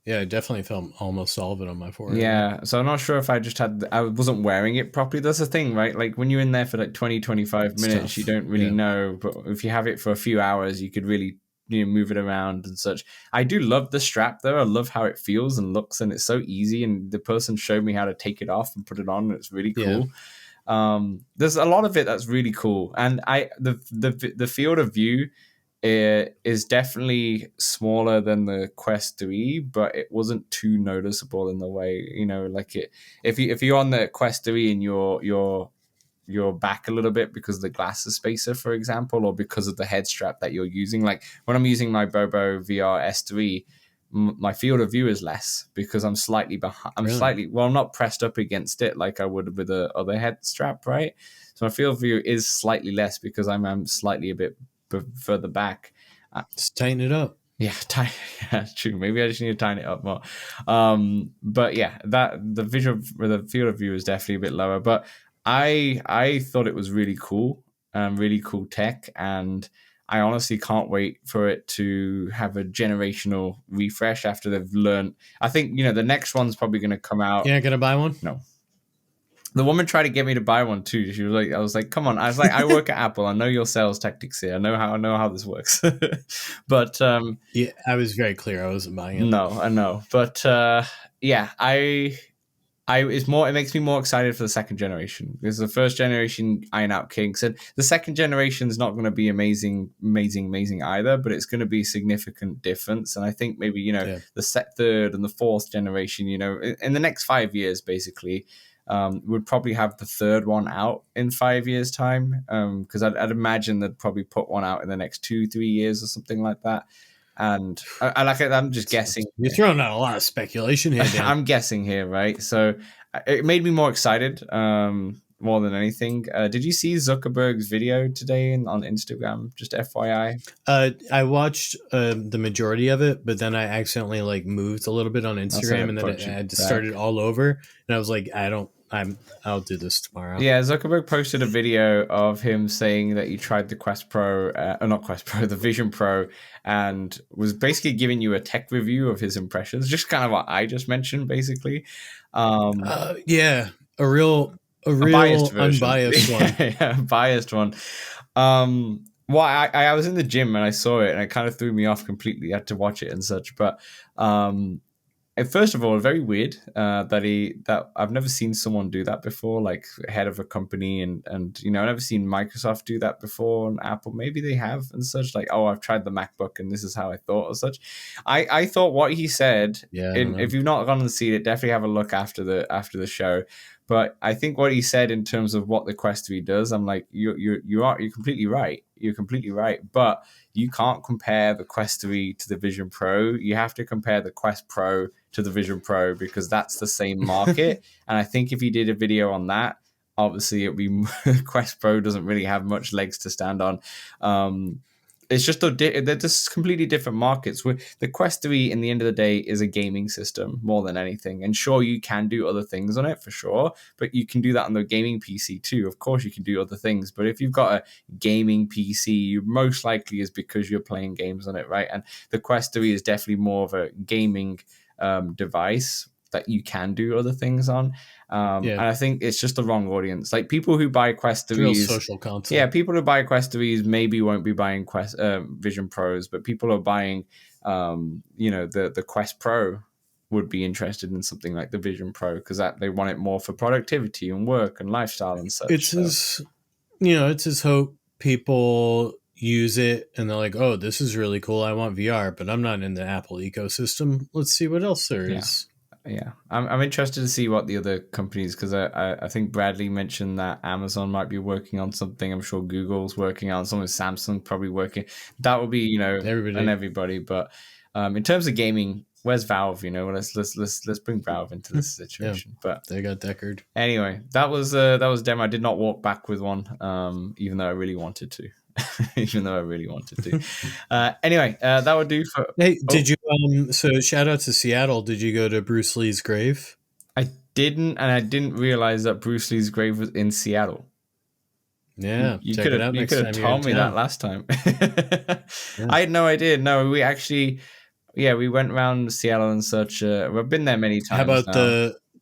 C: Yeah, I definitely felt almost all of it on my forehead.
A: Yeah, so I'm not sure if I wasn't wearing it properly. That's the thing, right? Like when you're in there for like 20, 25 minutes, you don't really know. But if you have it for a few hours, you could really move it around and such. I do love the strap though. I love how it feels and looks, and it's so easy. And the person showed me how to take it off and put it on. And it's really cool. There's a lot of it that's really cool, and the field of view is definitely smaller than the Quest 3, but it wasn't too noticeable in the way, like it. If you're on the Quest 3 and you're back a little bit because of the glasses spacer, for example, or because of the head strap that you're using. Like when I'm using my BoboVR S3, my field of view is less because I'm slightly behind. I'm not pressed up against it like I would with the other head strap, right? So my field of view is slightly less because I'm slightly a bit further back.
C: Just tighten it up.
A: Yeah, true. Maybe I just need to tighten it up more. But yeah, the field of view is definitely a bit lower. But I thought it was really cool, really cool tech, and I honestly can't wait for it to have a generational refresh after they've learned. I think the next one's probably going to come out.
C: You're not going to buy one?
A: No. The woman tried to get me to buy one too. She was like, I was like, come on. I was like, I work at Apple. I know your sales tactics here. I know how this works. But
C: yeah, I was very clear. I wasn't buying it.
A: No, I know. But it makes me more excited for the second generation, because the first generation iron out kinks, and the second generation is not going to be amazing either, but it's going to be a significant difference. And I think maybe the third and the fourth generation, in the next 5 years, basically, would probably have the third one out in 5 years' time, because I'd imagine they'd probably put one out in the next 2-3 years or something like that. And I'm just guessing.
C: You're throwing out a lot of speculation here, Dan.
A: I'm guessing here, right? So it made me more excited, more than anything. Did you see Zuckerberg's video today on Instagram? Just FYI.
C: I watched the majority of it, but then I accidentally like moved a little bit on Instagram, and then I had to start it all over. And I was like, I'll do this tomorrow.
A: Yeah, Zuckerberg posted a video of him saying that he tried the Quest Pro, not Quest Pro, the Vision Pro, and was basically giving you a tech review of his impressions, just kind of what I just mentioned, basically.
C: Yeah, a real unbiased one.
A: Yeah, biased one. Well, I was in the gym and I saw it, and it kind of threw me off completely. I had to watch it and such, but first of all, very weird that I've never seen someone do that before, like head of a company, and I've never seen Microsoft do that before, and Apple maybe they have and such, like, oh, I've tried the MacBook and this is how I thought or such. I thought what he said, if you've not gone and seen it, definitely have a look after the show. But I think what he said in terms of what the Quest 3 does, I'm like, you're completely right. You're completely right. But you can't compare the Quest 3 to the Vision Pro. You have to compare the Quest Pro to the Vision Pro, because that's the same market. And I think if you did a video on that, obviously it'd be Quest Pro doesn't really have much legs to stand on. It's just they're just completely different markets. The Quest 3, in the end of the day, is a gaming system more than anything. And sure, you can do other things on it for sure, but you can do that on the gaming PC too. Of course, you can do other things, but if you've got a gaming PC, you most likely is because you're playing games on it, right? And the Quest 3 is definitely more of a gaming device that you can do other things on. And I think it's just the wrong audience. Like, people who buy Quest 3s,
C: real social content.
A: Yeah, people who buy Quest 3s maybe won't be buying Vision Pros, but people who are buying the Quest Pro would be interested in something like the Vision Pro, because they want it more for productivity and work and lifestyle and such.
C: It's his hope people use it and they're like, oh, this is really cool, I want VR, but I'm not in the Apple ecosystem. Let's see what else there is.
A: Yeah, I'm interested to see what the other companies, because I think Bradley mentioned that Amazon might be working on something. I'm sure Google's working on something. Samsung probably working. That will be everybody. But in terms of gaming, where's Valve? Let's bring Valve into this situation. Yeah, but
C: they got Deckard.
A: Anyway, that was demo. I did not walk back with one, even though I really wanted to. Anyway, that would do for.
C: Hey, did you? So shout out to Seattle. Did you go to Bruce Lee's grave?
A: I didn't, and I didn't realize that Bruce Lee's grave was in Seattle.
C: Yeah,
A: you could have told me that last time. Yeah. I had no idea. No, we actually, we went around Seattle and such. We've been there many times.
C: How about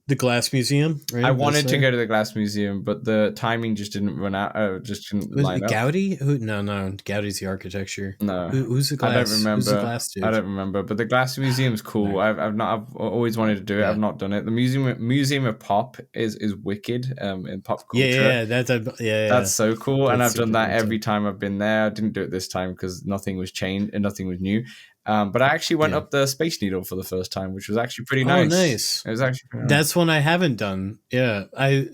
C: the Glass Museum? Right?
A: I wanted to go to the Glass Museum, but the timing just didn't run out. Just didn't line up.
C: Gaudi? No. Gaudi's the architecture.
A: No.
C: Who's the Glass?
A: I don't remember.
C: Who's the Glass dude?
A: I don't remember. But the Glass Museum's cool. I've always wanted to do it. I've not done it. The Museum of Pop is wicked. In pop culture.
C: Yeah.
A: That's so cool. And I've done that every time I've been there. I didn't do it this time because nothing was changed and nothing was new. But I actually went up the Space Needle for the first time, which was actually pretty nice.
C: Oh, nice.
A: It was actually pretty nice.
C: That's one I haven't done. Yeah.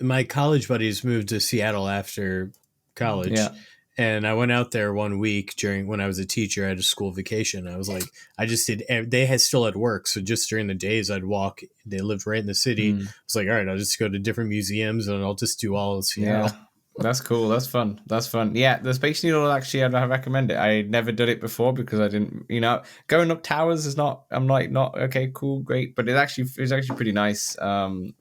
C: My college buddies moved to Seattle after college. Yeah. And I went out there 1 week when I was a teacher. I had a school vacation. I was like, they still had work. So just during the days I'd walk, they lived right in the city. I was like, all right, I'll just go to different museums and I'll just do all of Seattle.
A: Yeah. That's cool. That's fun. Yeah, the Space Needle, actually, I recommend it. I never did it before because I didn't, going up towers is not, I'm like, not, okay, cool, great. But it's actually pretty nice. And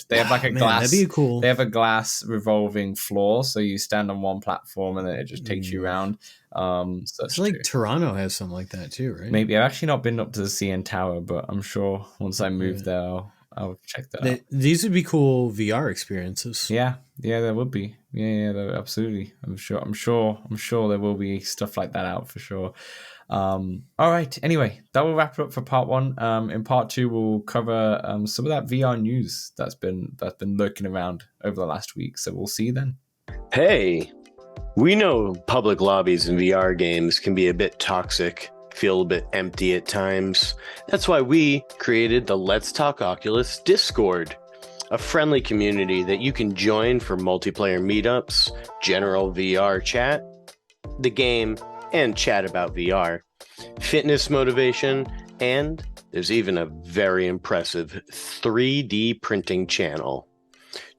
A: they have like a glass,
C: that'd be cool.
A: They have a glass revolving floor. So you stand on one platform and then it just takes you around. So
C: it's like Toronto has something like that too, right?
A: Maybe. I've actually not been up to the CN Tower, but I'm sure once I move there, I'll check that out.
C: These would be cool VR experiences.
A: Yeah, there would be. Yeah, absolutely. I'm sure there will be stuff like that out for sure. All right. Anyway, that will wrap it up for part one. In part two, we'll cover some of that VR news that's been lurking around over the last week. So we'll see you then.
D: Hey, we know public lobbies in VR games can be a bit toxic. Feel a bit empty at times. That's why we created the Let's Talk Oculus Discord. a friendly community that you can join for multiplayer meetups, general VR chat, the game, and chat about VR, fitness motivation, and there's even a very impressive 3D printing channel.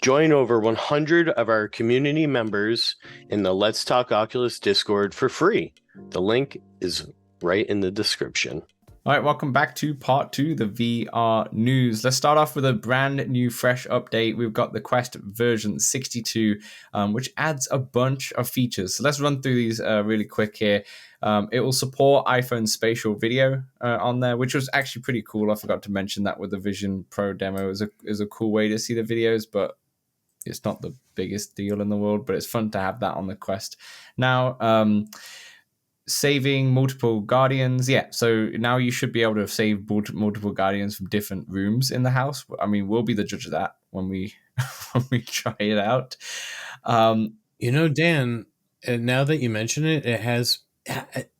D: Join over 100 of our community members in the Let's Talk Oculus Discord for free. The link is right in the description.
A: All right, welcome back to part 2, the VR news. Let's start off with a brand new, fresh update. We've got the Quest version 62, which adds a bunch of features. So let's run through these really quick here. It will support iPhone spatial video on there, which was actually pretty cool. I forgot to mention that with the Vision Pro demo. It was a cool way to see the videos, but it's not the biggest deal in the world, but it's fun to have that on the Quest. Now, saving multiple guardians. Yeah, so now you should be able to save multiple guardians from different rooms in the house. I mean, we'll be the judge of that when we when we try it out.
C: Dan, now that you mention it, it has,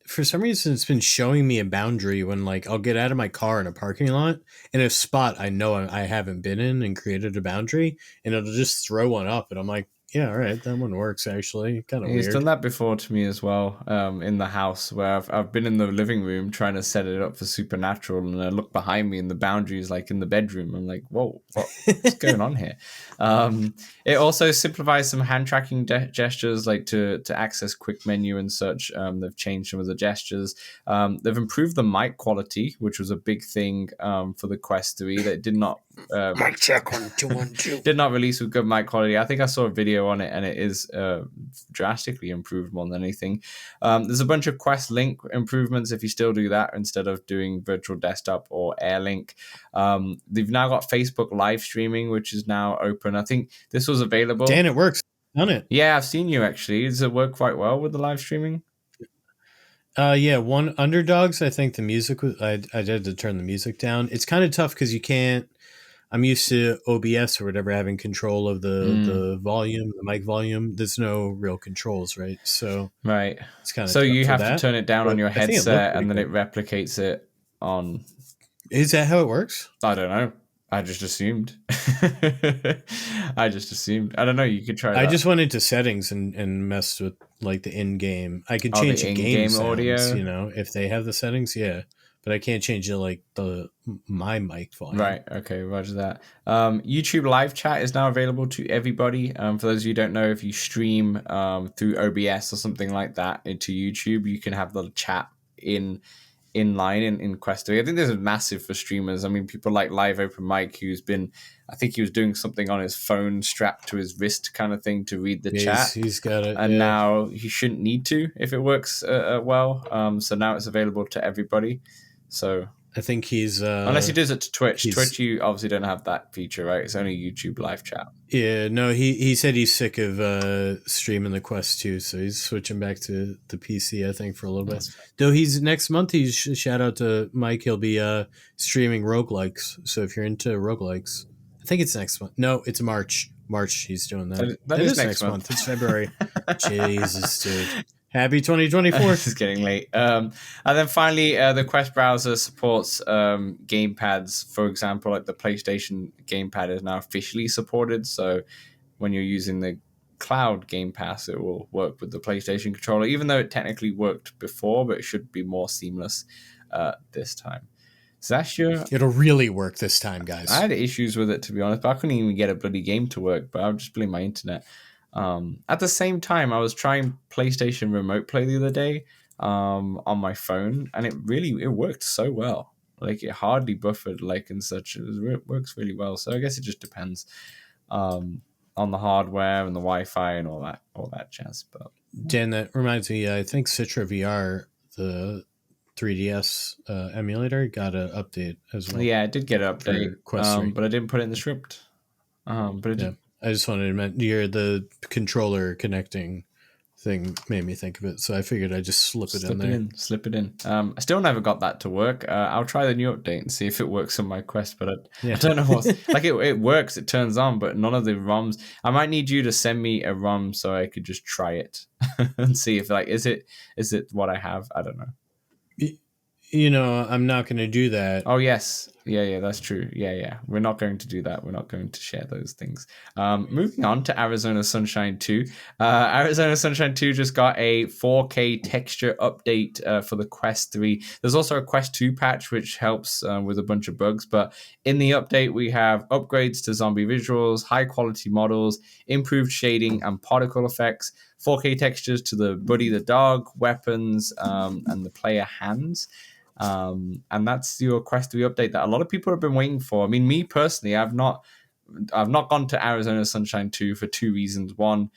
C: for some reason, it's been showing me a boundary when, like, I'll get out of my car in a parking lot in a spot I know I haven't been in and created a boundary, and it'll just throw one up, and I'm like, yeah, all right, that one works, actually. Kind of weird.
A: He's done that before to me as well, in the house, where I've been in the living room trying to set it up for Supernatural, and I look behind me and the boundary is like in the bedroom. I'm like, whoa, what's going on here? It also simplifies some hand tracking gestures, like to access quick menu and such. They've changed some of the gestures. They've improved the mic quality, which was a big thing for the Quest 3 that did not
C: mic check 1 2 1 2
A: did not release with good mic quality. I think I saw a video on it, and it is drastically improved more than anything. There's a bunch of Quest Link improvements if you still do that instead of doing virtual desktop or AirLink. They've now got Facebook live streaming, which is now open. I think this was available.
C: Dan, it works. Done it.
A: Yeah, I've seen you actually. Does it work quite well with the live streaming?
C: Yeah, one Underdogs, I think the music was, I had to turn the music down. It's kind of tough because you can't, I'm used to OBS or whatever having control of the volume, the mic volume. There's no real controls, right? So
A: right,
C: it's kind of
A: so you have
C: that.
A: to turn it down on your headset, and then it replicates it on.
C: Is that how it works?
A: I don't know. I just assumed. I don't know. You could try that.
C: I just went into settings and messed with like the in-game. I could change the game sounds, audio, if they have the settings, yeah. But I can't change it like my mic volume.
A: Right. Okay. Roger that. YouTube live chat is now available to everybody. For those of you who don't know, if you stream through OBS or something like that into YouTube, you can have the chat in line in Quest 3. I think this is massive for streamers. I mean, people like Live Open Mike, I think he was doing something on his phone strapped to his wrist kind of thing to read the chat.
C: He's got it.
A: And now he shouldn't need to if it works well. So now it's available to everybody. So
C: I think he's
A: unless he does it to Twitch. Twitch, you obviously don't have that feature, right? It's only YouTube live chat.
C: Yeah, no, he said he's sick of streaming the Quest 2, so he's switching back to the PC, I think, for a little bit. Though he's next month, he's shout out to Mike. He'll be streaming roguelikes. So if you're into roguelikes, I think it's next month. No, it's March. He's doing that.
A: That is next month.
C: It's February. Jesus, dude. Happy 2024.
A: This is getting late. And then finally, the Quest browser supports gamepads. For example, like the PlayStation gamepad is now officially supported. So when you're using the cloud Game Pass, it will work with the PlayStation controller, even though it technically worked before, but it should be more seamless this time. So that's
C: It'll really work this time, guys.
A: I had issues with it, to be honest, but I couldn't even get a bloody game to work, but I would just blame my internet. At the same time, I was trying PlayStation Remote Play the other day on my phone, and it worked so well. Like, it hardly buffered, and such. It works really well. So I guess it just depends on the hardware and the Wi-Fi and all that jazz. But
C: Dan, that reminds me. I think Citra VR, the 3DS emulator, got an update as well.
A: Yeah, it did get an update, but I didn't put it in the script. But it did.
C: I just wanted to mention the controller connecting thing made me think of it, so I figured I'd just slip it in there.
A: I still never got that to work. I'll try the new update and see if it works on my Quest, but I don't know what. It works, it turns on, but none of the ROMs. I might need you to send me a ROM so I could just try it and see if is it what I have. I don't know.
C: I'm not going to do that.
A: Oh yes, yeah, that's true. Yeah, we're not going to do that. We're not going to share those things. Moving on to Arizona Sunshine 2. Arizona Sunshine 2 just got a 4K texture update for the Quest 3. There's also a Quest 2 patch which helps with a bunch of bugs, but in the update we have upgrades to zombie visuals, high quality models, improved shading and particle effects, 4K textures to the Buddy the dog, weapons, and the player hands. And that's your Quest 3 update that a lot of people have been waiting for. I mean, me personally, I've not gone to Arizona Sunshine 2 for two reasons. One,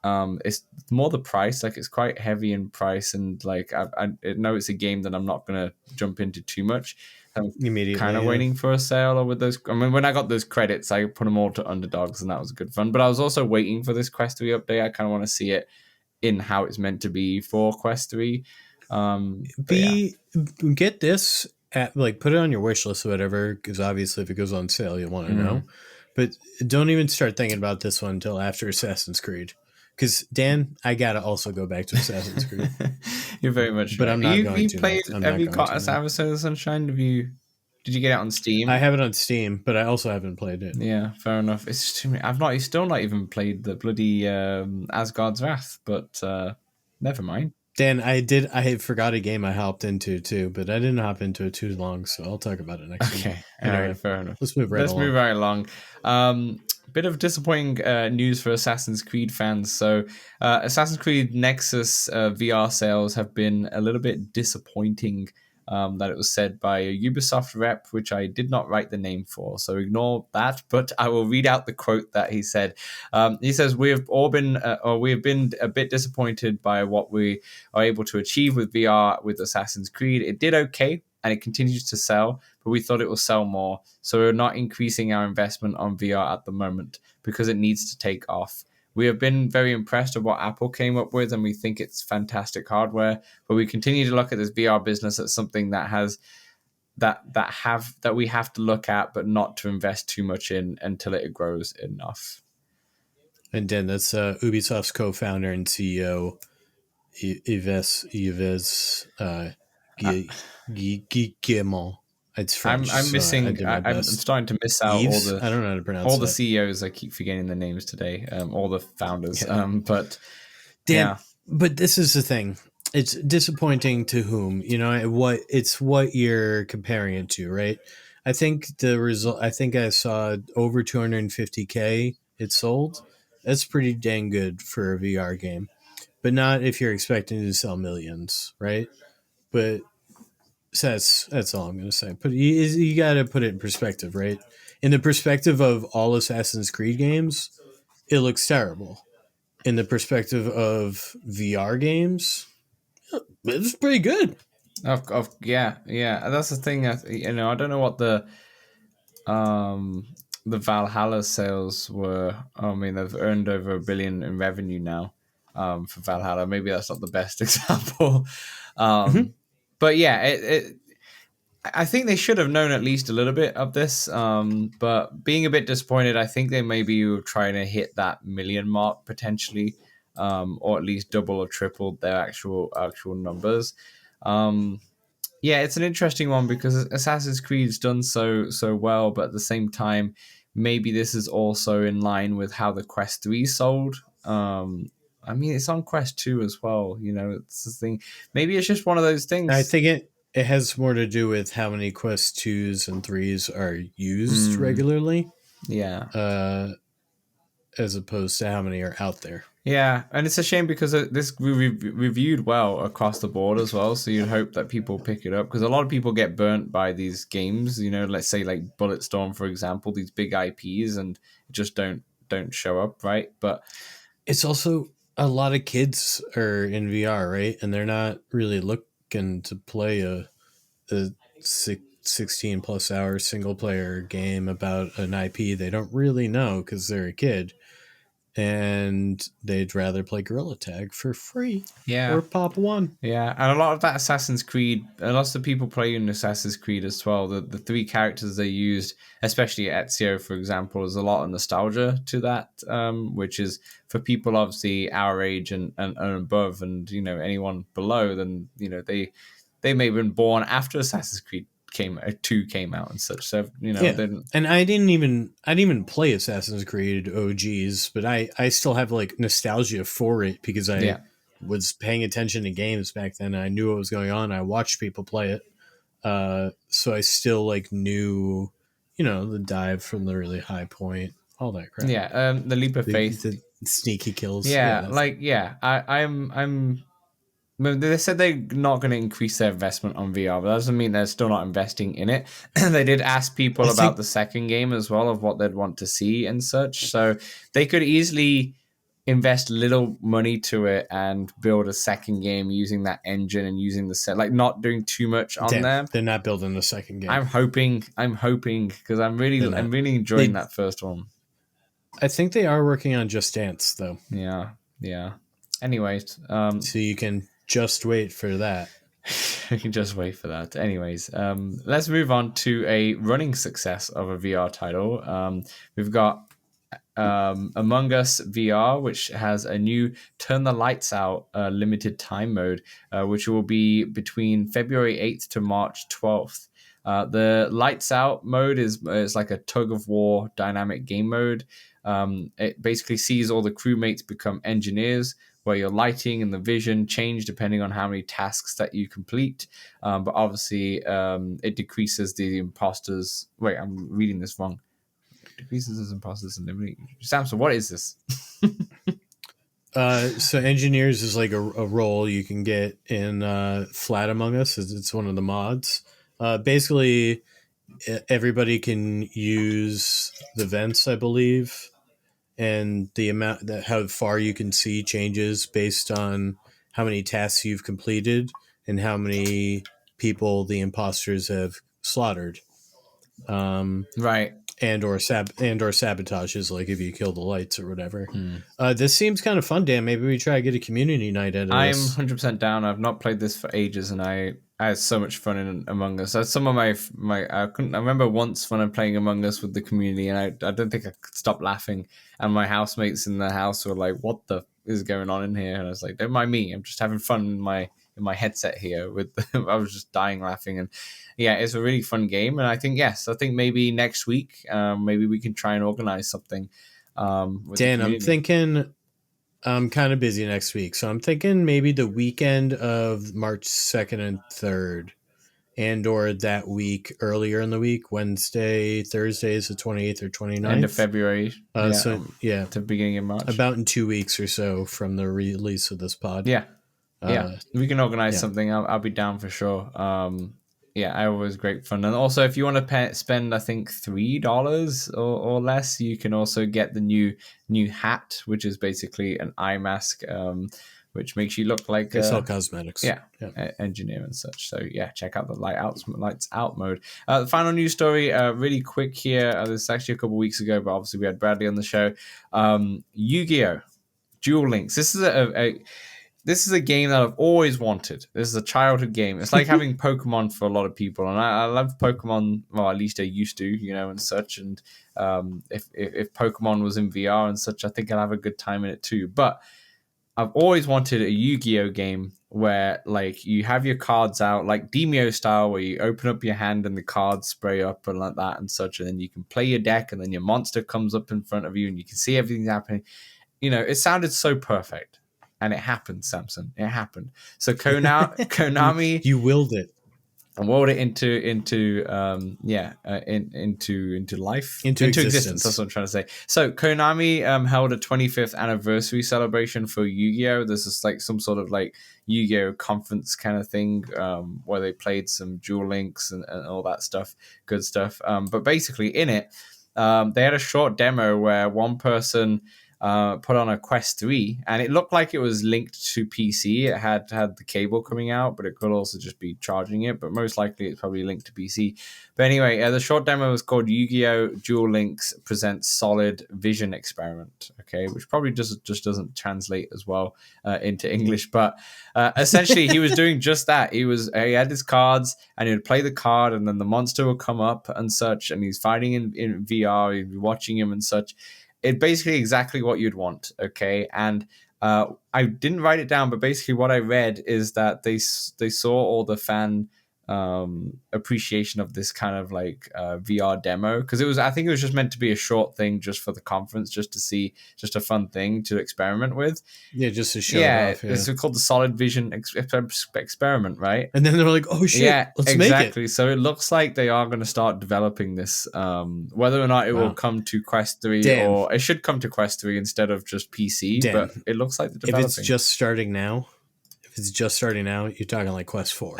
A: it's more the price. Like, it's quite heavy in price, and like I know it's a game that I'm not gonna jump into too much. I'm
C: Immediately,
A: kind of waiting for a sale, or with those. I mean, when I got those credits, I put them all to underdogs, and that was good fun. But I was also waiting for this Quest 3 update. I kind of want to see it in how it's meant to be for Quest 3.
C: Get this at, like, put it on your wish list or whatever, because obviously if it goes on sale you'll want to know, but don't even start thinking about this one until after Assassin's Creed, because Dan, I gotta also go back to Assassin's Creed.
A: You're very much
C: but
A: right.
C: I'm not
A: you
C: going to
A: played
C: I'm
A: have
C: not
A: you
C: going
A: got
C: to,
A: Assassin's Sunshine? Did you get it on Steam?
C: I have it on Steam, but I also haven't played it.
A: Yeah, fair enough. It's just too many. I've still not even played the bloody Asgard's Wrath, but never mind.
C: Dan, I forgot a game I hopped into too, but I didn't hop into it too long, so I'll talk about it next week.
A: Okay,
C: Anyway,
A: all right, fair enough.
C: let's move right
A: along. Bit of disappointing news for Assassin's Creed fans. So, Assassin's Creed Nexus VR sales have been a little bit disappointing. That it was said by a Ubisoft rep, which I did not write the name for, so ignore that. But I will read out the quote that he said. He says, "We have been a bit disappointed by what we are able to achieve with VR with Assassin's Creed. It did okay, and it continues to sell, but we thought it will sell more. So we're not increasing our investment on VR at the moment because it needs to take off. We have been very impressed with what Apple came up with, and we think it's fantastic hardware. But we continue to look at this VR business as something that has that we have to look at, but not to invest too much in until it grows enough."
C: And then that's Ubisoft's co-founder and CEO, Yves Guillemot. It's French.
A: I'm missing.
C: So
A: I'm starting to miss out
C: Yves? I don't know how to pronounce
A: all the
C: that.
A: CEOs. I keep forgetting the names today. All the founders.
C: Yeah.
A: But
C: Dan,
A: yeah.
C: But this is the thing. It's disappointing to whom? What you're comparing it to, right? I think the result. I think I saw over 250K it sold. That's pretty dang good for a VR game, but not if you're expecting to sell millions, right? But that's all I'm going to say. But you got to put it in perspective, right? In the perspective of all Assassin's Creed games, it looks terrible. In the perspective of VR games, it's pretty good.
A: Yeah. That's the thing. I don't know what the Valhalla sales were. I mean, they've earned over $1 billion in revenue now. For Valhalla, maybe that's not the best example. But yeah, I think they should have known at least a little bit of this, but being a bit disappointed, I think they maybe were trying to hit that million mark potentially, or at least double or triple their actual numbers. Yeah, it's an interesting one because Assassin's Creed's done so well, but at the same time, maybe this is also in line with how the Quest 3 sold. I mean, it's on Quest 2 as well. It's the thing. Maybe it's just one of those things.
C: I think it has more to do with how many Quest 2s and 3s are used regularly.
A: Yeah.
C: As opposed to how many are out there.
A: Yeah, and it's a shame because this reviewed well across the board as well, so you'd hope that people pick it up, because a lot of people get burnt by these games, let's say like Bulletstorm, for example, these big IPs, and just don't show up, right? But
C: it's also a lot of kids are in VR, right? And they're not really looking to play a 16 plus hour single player game about an IP they don't really know because they're a kid. And they'd rather play Gorilla Tag for free.
A: Yeah.
C: Or Pop One.
A: Yeah, and a lot of that Assassin's Creed, lots of people playing Assassin's Creed as well. The three characters they used, especially Ezio, for example, there's a lot of nostalgia to that, which is for people obviously our age and above, and anyone below, then they they may have been born after Assassin's Creed 2 came out and such. So
C: and I didn't even play Assassin's Creed OGs, but I still have like nostalgia for it because I was paying attention to games back then. And I knew what was going on. I watched people play it, so I still like knew, the dive from the really high point, all that crap.
A: Yeah, the leap of faith,
C: the sneaky kills.
A: I'm. They said they're not going to increase their investment on VR, but that doesn't mean they're still not investing in it. They did ask people about the second game as well, of what they'd want to see and such. So they could easily invest little money to it and build a second game using that engine and using the set, like not doing too much on there.
C: They're not building the second game.
A: I'm hoping because I'm really enjoying that first one.
C: I think they are working on Just Dance though.
A: Yeah. Anyways,
C: so you can just wait for that.
A: You can just wait for that. Anyways, let's move on to a running success of a VR title. We've got Among Us VR, which has a new Turn the Lights Out limited time mode, which will be between February 8th to March 12th. The Lights Out mode is like a tug of war dynamic game mode. It basically sees all the crewmates become engineers, where your lighting and the vision change depending on how many tasks that you complete. But obviously, it decreases the imposters. Wait, I'm reading this wrong. It decreases as imposters and eliminating. Samson, what is this?
C: So engineers is like a role you can get in Flat Among Us. It's one of the mods. Basically, everybody can use the vents, I believe. And the amount that how far you can see changes based on how many tasks you've completed and how many people the imposters have slaughtered.
A: Right.
C: And or sabotages, like if you kill the lights or whatever. This seems kind of fun, Dan. Maybe we try to get a community night out of this.
A: I'm 100% down. I've not played this for ages, and I had so much fun in Among Us. Some of I remember once when I'm playing Among Us with the community, and I don't think I could stop laughing. And my housemates in the house were like, "What the is going on in here?" And I was like, "Don't mind me. I'm just having fun in my headset here." I was just dying laughing, and yeah, it's a really fun game. And I think maybe next week, maybe we can try and organize something. With
C: Dan, I'm thinking I'm kind of busy next week, so I'm thinking maybe the weekend of March 2nd and 3rd, and or that week earlier in the week, Wednesday, Thursday is the 28th or 29th.
A: End of February.
C: To
A: the beginning of March.
C: About in 2 weeks or so from the release of this pod.
A: Yeah. We can organize something. I'll be down for sure. I always great fun. And also, if you want to spend, I think $3 or less, you can also get the new hat, which is basically an eye mask, which makes you look like
C: it's all cosmetics.
A: Engineer and such. So check out the lights out mode. The final news story, really quick here. This is actually a couple weeks ago, but obviously we had Bradley on the show. Yu-Gi-Oh! Duel Links. This is a game that I've always wanted. This is a childhood game. It's like having Pokemon for a lot of people, and I love Pokemon. Well, at least I used to, and such. And if Pokemon was in VR and such, I think I'd have a good time in it too. But I've always wanted a Yu-Gi-Oh game where like you have your cards out, like Demio style, where you open up your hand and the cards spray up and like that and such, and then you can play your deck, and then your monster comes up in front of you, and you can see everything happening. It sounded so perfect. And it happened, Samson. It happened. So Konami,
C: you willed it.
A: And willed it into life, into existence. That's what I'm trying to say. So Konami held a 25th anniversary celebration for Yu-Gi-Oh. This is like some sort of like Yu-Gi-Oh conference kind of thing, where they played some Duel Links and all that stuff, good stuff. But basically in it, they had a short demo where one person put on a Quest 3, and it looked like it was linked to PC. It had the cable coming out, but it could also just be charging it, but most likely it's probably linked to PC. But anyway, the short demo was called Yu-Gi-Oh! Duel Links Presents Solid Vision Experiment, okay, which probably just doesn't translate as well into English, but essentially he was doing just that. He had his cards, and he would play the card, and then the monster would come up and such, and he's fighting in VR, you'd be watching him and such. It's basically exactly what you'd want, okay? And I didn't write it down, but basically what I read is that they saw all the fan appreciation of this kind of like VR demo, because I think it was just meant to be a short thing just for the conference, just to see, just a fun thing to experiment with.
C: Yeah, just to show it off. Yeah,
A: it's called the Solid Vision experiment, right?
C: And then they're like, "Oh shit, let's
A: exactly.
C: make it."
A: So it looks like they are going to start developing this. Whether or not it will come to Quest 3, or it should come to Quest 3 instead of just PC, but it looks like they're developing.
C: If it's just starting now, you're talking like Quest 4.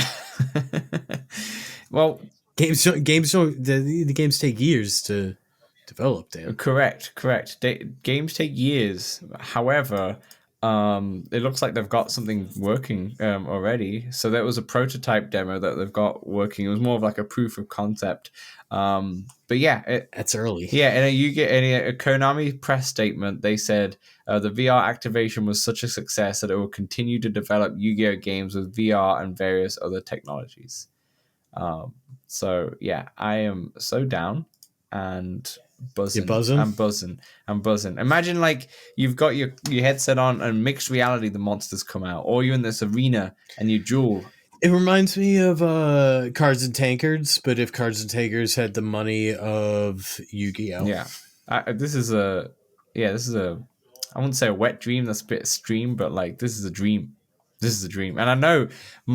A: Well,
C: games the games take years to develop, Dan.
A: Correct. Games take years. However, it looks like they've got something working already. So there was a prototype demo that they've got working. It was more of like a proof of concept. But yeah,
C: that's early.
A: Yeah, and a Konami press statement, they said the VR activation was such a success that it will continue to develop Yu-Gi-Oh games with VR and various other technologies. So yeah, I am so down and buzzing.
C: You're buzzing?
A: I'm buzzing. Imagine like you've got your headset on and mixed reality, the monsters come out, or you're in this arena and you duel.
C: It reminds me of Cards and Tankards, but if Cards and Tankards had the money of Yu-Gi-Oh.
A: Yeah. This is a I wouldn't say a wet dream, that's a bit extreme, but like this is a dream. And I know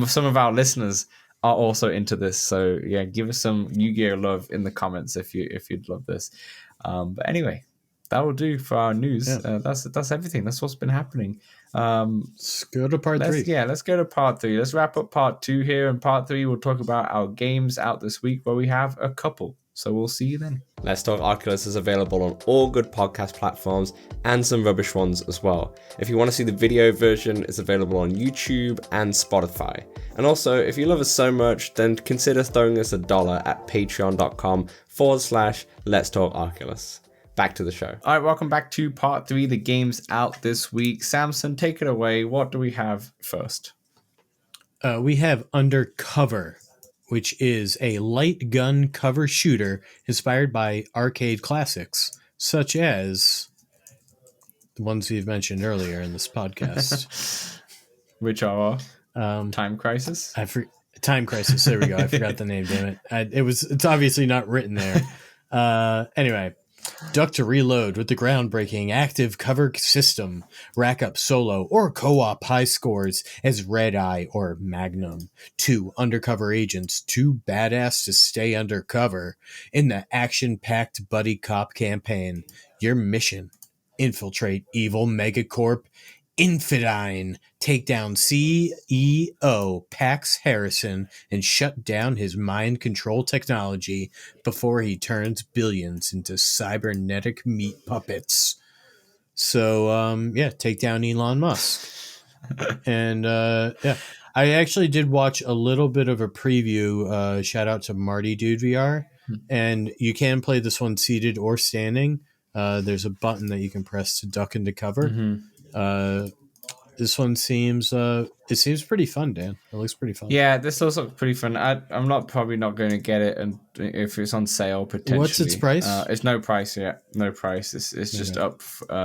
A: some of our listeners are also into this, so yeah, give us some Yu-Gi-Oh love in the comments if you'd love this. But anyway, that will do for our news. That's everything. That's what's been happening.
C: Let's go to part 3.
A: Yeah, let's go to part 3. Let's wrap up part 2 here. In part 3, we'll talk about our games out this week, where we have a couple. So we'll see you then. Let's Talk Oculus is available on all good podcast platforms and some rubbish ones as well. If you want to see the video version, it's available on YouTube and Spotify. And also, if you love us so much, then consider throwing us $1 at patreon.com/letstalkoculus. Back to the show. All right, welcome back to part 3, the games out this week. Samson, take it away. What do we have first?
C: We have Undercover, which is a light gun cover shooter inspired by arcade classics, such as the ones we've mentioned earlier in this podcast.
A: Which are Time Crisis?
C: Time Crisis, there we go. I forgot the name, damn it. It's obviously not written there. Anyway. Duck to reload with the groundbreaking active cover system. Rack up solo or co-op high scores as Red Eye or Magnum. 2 undercover agents, too badass to stay undercover in the action-packed buddy cop campaign. Your mission: infiltrate evil megacorp Infidine, take down CEO Pax Harrison, and shut down his mind control technology before he turns billions into cybernetic meat puppets. So, take down Elon Musk. And, I actually did watch a little bit of a preview. Shout out to Marty Dude VR. And you can play this one seated or standing. There's a button that you can press to duck into cover. Mm-hmm. This one seems pretty fun, Dan. It looks pretty fun.
A: Yeah, this looks pretty fun. I'm probably not going to get it, and if it's on sale potentially.
C: What's its price?
A: It's no price yet. No price. It's just up.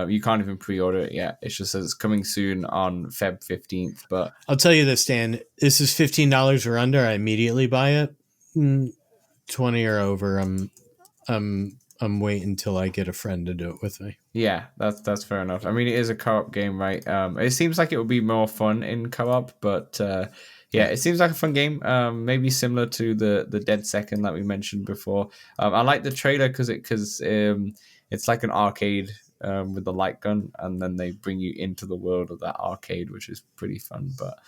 A: You can't even pre-order it yet. It just says it's coming soon on Feb 15th. But
C: I'll tell you this, Dan. This is $15 or under. I immediately buy it. 20 or over. I'm waiting until I get a friend to do it with me.
A: Yeah, that's fair enough. I mean, it is a co-op game, right? It seems like it would be more fun in co-op, but it seems like a fun game. Maybe similar to the Dead Second that we mentioned before. I like the trailer because it's like an arcade with the light gun, and then they bring you into the world of that arcade, which is pretty fun. But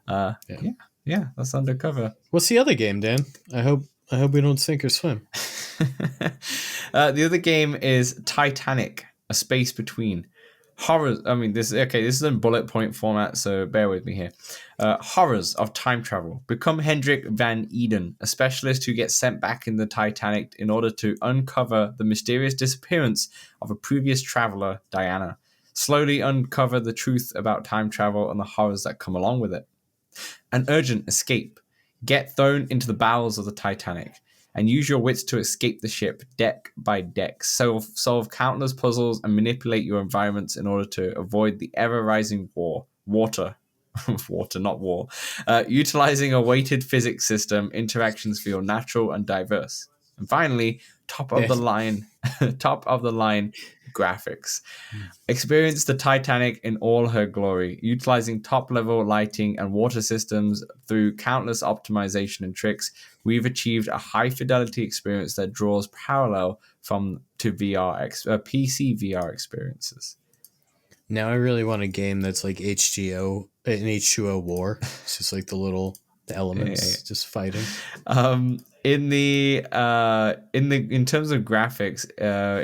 A: that's Undercover.
C: What's the other game, Dan? I hope we don't sink or swim.
A: The other game is Titanic: A Space Between. Horrors. I mean, this is in bullet point format, so bear with me here. Horrors of time travel. Become Hendrik Van Eden, a specialist who gets sent back in the Titanic in order to uncover the mysterious disappearance of a previous traveler, Diana. Slowly uncover the truth about time travel and the horrors that come along with it. An urgent escape. Get thrown into the bowels of the Titanic. and use your wits to escape the ship deck by deck. Solve countless puzzles and manipulate your environments in order to avoid the ever-rising water, not war. Utilizing a weighted physics system, interactions feel natural and diverse. And finally, top of the line graphics. Experience the Titanic in all her glory, utilizing top-level lighting and water systems through countless optimization and tricks. We've achieved a high-fidelity experience that draws parallel to PC VR experiences.
C: Now I really want a game that's like H2O, an H2O war. It's just like the elements just fighting.
A: In terms of graphics,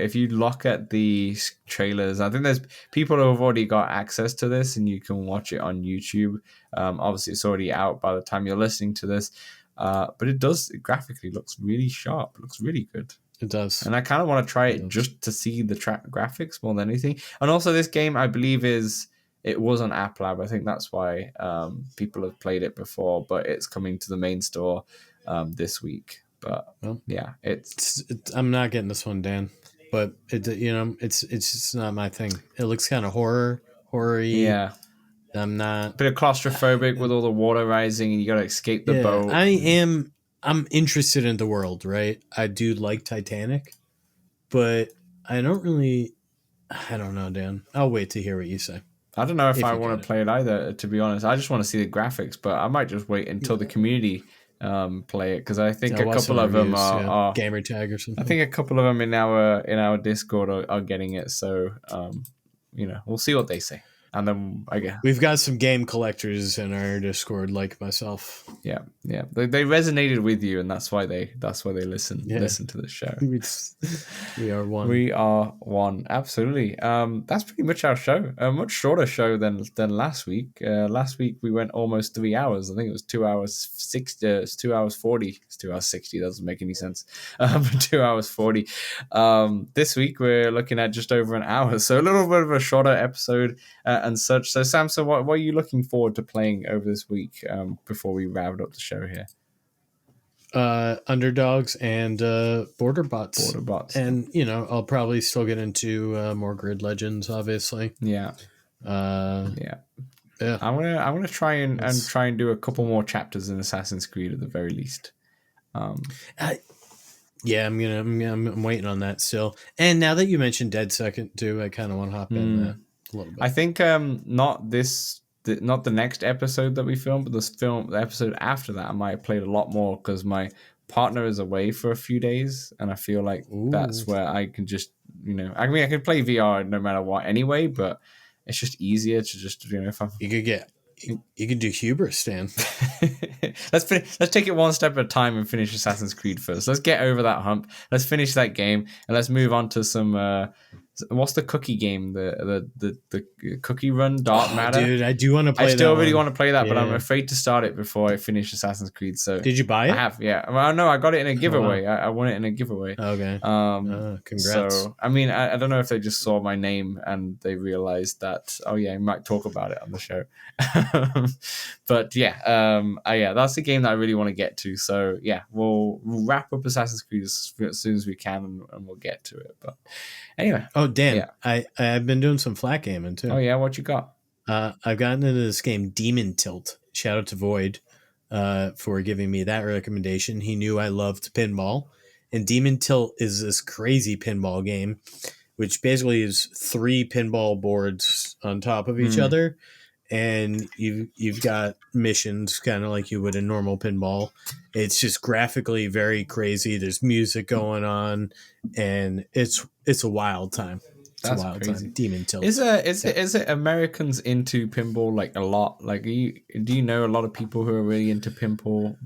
A: if you look at the trailers, I think there's people who have already got access to this, and you can watch it on YouTube. Obviously, it's already out by the time you're listening to this, but it graphically looks really sharp. It looks really good.
C: It does.
A: And I kind of want to try it just to see the graphics more than anything. And also, this game, I believe, it was on App Lab. I think that's why people have played it before, but it's coming to the main store this week. But yeah,
C: I'm not getting this one, Dan. But it's just not my thing. It looks kind of horror-y.
A: Yeah.
C: I'm not.
A: A bit of claustrophobic with all the water rising, and you got to escape the boat.
C: I'm interested in the world, right? I do like Titanic, but I don't know, Dan. I'll wait to hear what you say.
A: I don't know if I want to play it either, to be honest. I just want to see the graphics, but I might just wait until the community play it, because I think a couple of them are
C: gamer tag or something.
A: I think a couple of them in our Discord are getting it, so we'll see what they say. And then I guess
C: we've got some game collectors in our Discord, like myself.
A: Yeah. They resonated with you, and that's why they listen to the show.
C: We are one.
A: We are one. Absolutely. That's pretty much our show. A much shorter show than last week. Last week we went almost 3 hours. I think it was 2 hours 60. It's 2 hours 40. It's 2 hours 60. Doesn't make any sense. 2 hours 40. This week we're looking at just over an hour, so a little bit of a shorter episode. And such. So, Samson, what are you looking forward to playing over this week before we round up the show here?
C: Underdogs and Border Bots.
A: And,
C: I'll probably still get into more Grid Legends, obviously.
A: Yeah. I'm gonna try and do a couple more chapters in Assassin's Creed at the very least.
C: I'm waiting on that still. And now that you mentioned Dead Second too, I kind of want to hop in there.
A: I think not the next episode that we filmed, but the episode after that, I might have played a lot more because my partner is away for a few days, and I feel like that's where I can just I can play VR no matter what anyway, but it's just easier to just if I'm
C: you can do hubris, Dan.
A: Let's take it one step at a time and finish Assassin's Creed first. Let's get over that hump. Let's finish that game and let's move on to some. What's the cookie game? The cookie run Dark Matter.
C: Dude, I do want to play that.
A: I still really want to play that, but I'm afraid to start it before I finish Assassin's Creed. So
C: did you buy it?
A: I have, yeah. Well, no, I got it in a giveaway. Wow. I won it in a giveaway.
C: Okay.
A: Congrats. So I don't know if they just saw my name and they realized that you might talk about it on the show. But that's the game that I really want to get to. So yeah, we'll wrap up Assassin's Creed as soon as we can, and we'll get to it. But anyway.
C: Oh, Dan, I've been doing some flat gaming too.
A: Oh yeah, what you got?
C: I've gotten into this game, Demon Tilt. Shout out to Void for giving me that recommendation. He knew I loved pinball, and Demon Tilt is this crazy pinball game, which basically is 3 pinball boards on top of each other, and you've got missions kind of like you would in normal pinball. It's just graphically very crazy. There's music going on, and it's a wild time.
A: That's crazy.
C: Time. Demon Tilt.
A: Is it Americans into pinball like a lot? Like, do you know a lot of people who are really into pinball?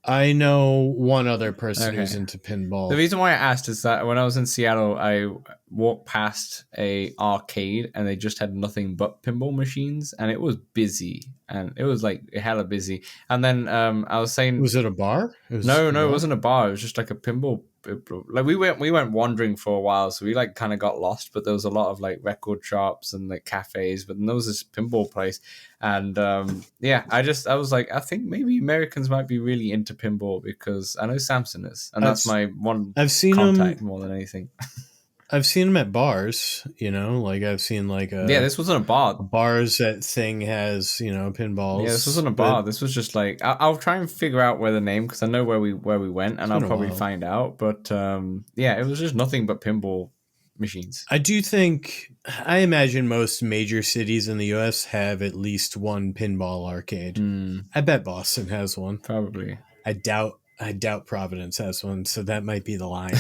C: I know one other person who's into pinball.
A: The reason why I asked is that when I was in Seattle, I walked past a arcade and they just had nothing but pinball machines, and it was busy, and it was like hella busy. And then I was saying,
C: was it a bar?
A: No, it wasn't a bar. It was just like a pinball like we went wandering for a while, so we like kind of got lost. But there was a lot of like record shops and like cafes. But then there was this pinball place, and yeah, I was like, I think maybe Americans might be really into pinball because I know Samson is, and that's my one
C: I've seen
A: contact
C: him
A: more than anything.
C: I've seen him at bars, like I've seen like
A: Yeah, this wasn't a bar.
C: Bars that thing has, pinballs.
A: Yeah, this wasn't a bar. This was just like I'll try and figure out where the name, because I know where we went, and I'll probably find out. But yeah, it was just nothing but pinball machines.
C: I imagine most major cities in the U.S. have at least one pinball arcade. I bet Boston has one.
A: Probably.
C: I doubt Providence has one, so that might be the line.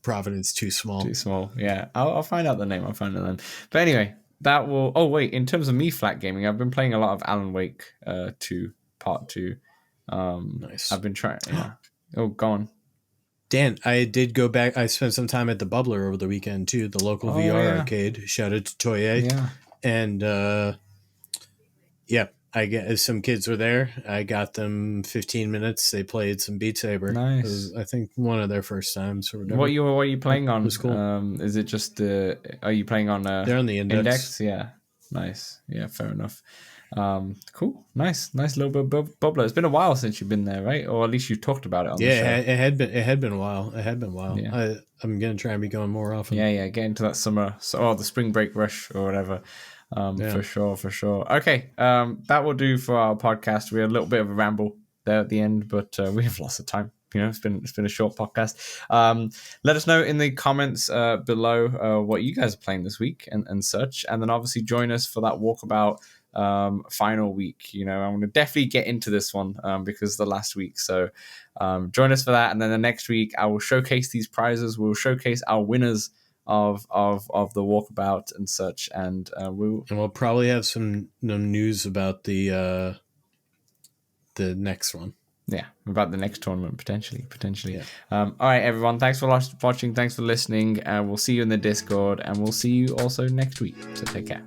C: Providence too small.
A: Too small. Yeah, I'll find out the name. I'll find out the name. But anyway, that will. Oh wait, in terms of me flat gaming, I've been playing a lot of Alan Wake 2 Part 2.
C: Nice.
A: I've been trying. Yeah. Oh, go on.
C: Dan, I did go back. I spent some time at the Bubbler over the weekend too, the local VR arcade. Shout out to Toye.
A: Yeah.
C: And yeah. Some kids were there. I got them 15 minutes. They played some Beat Saber.
A: Nice.
C: It was, I think, one of their first times or whatever.
A: What are you playing on?
C: It was cool.
A: Is it just are you playing on?
C: They're on the index.
A: Yeah. Nice. Yeah. Fair enough. Cool. Nice little bit bubbler. It's been a while since you've been there, right? Or at least you talked about it on the show.
C: Yeah, it had been a while. Yeah. I'm gonna try and be going more often.
A: Yeah. Get into that summer, the spring break rush or whatever. For sure. Okay, that will do for our podcast. We had a little bit of a ramble there at the end, but we have lots of time. It's been a short podcast. Let us know in the comments below what you guys are playing this week and such, and then obviously join us for that Walkabout final week. I'm going to definitely get into this one because the last week. So join us for that, and then the next week I will showcase these prizes. We'll showcase our winners of the Walkabout and such, and we'll probably have some news about the next one. Yeah, about the next tournament potentially. Yeah. All right, everyone. Thanks for watching. Thanks for listening. We'll see you in the Discord, and we'll see you also next week. So take care.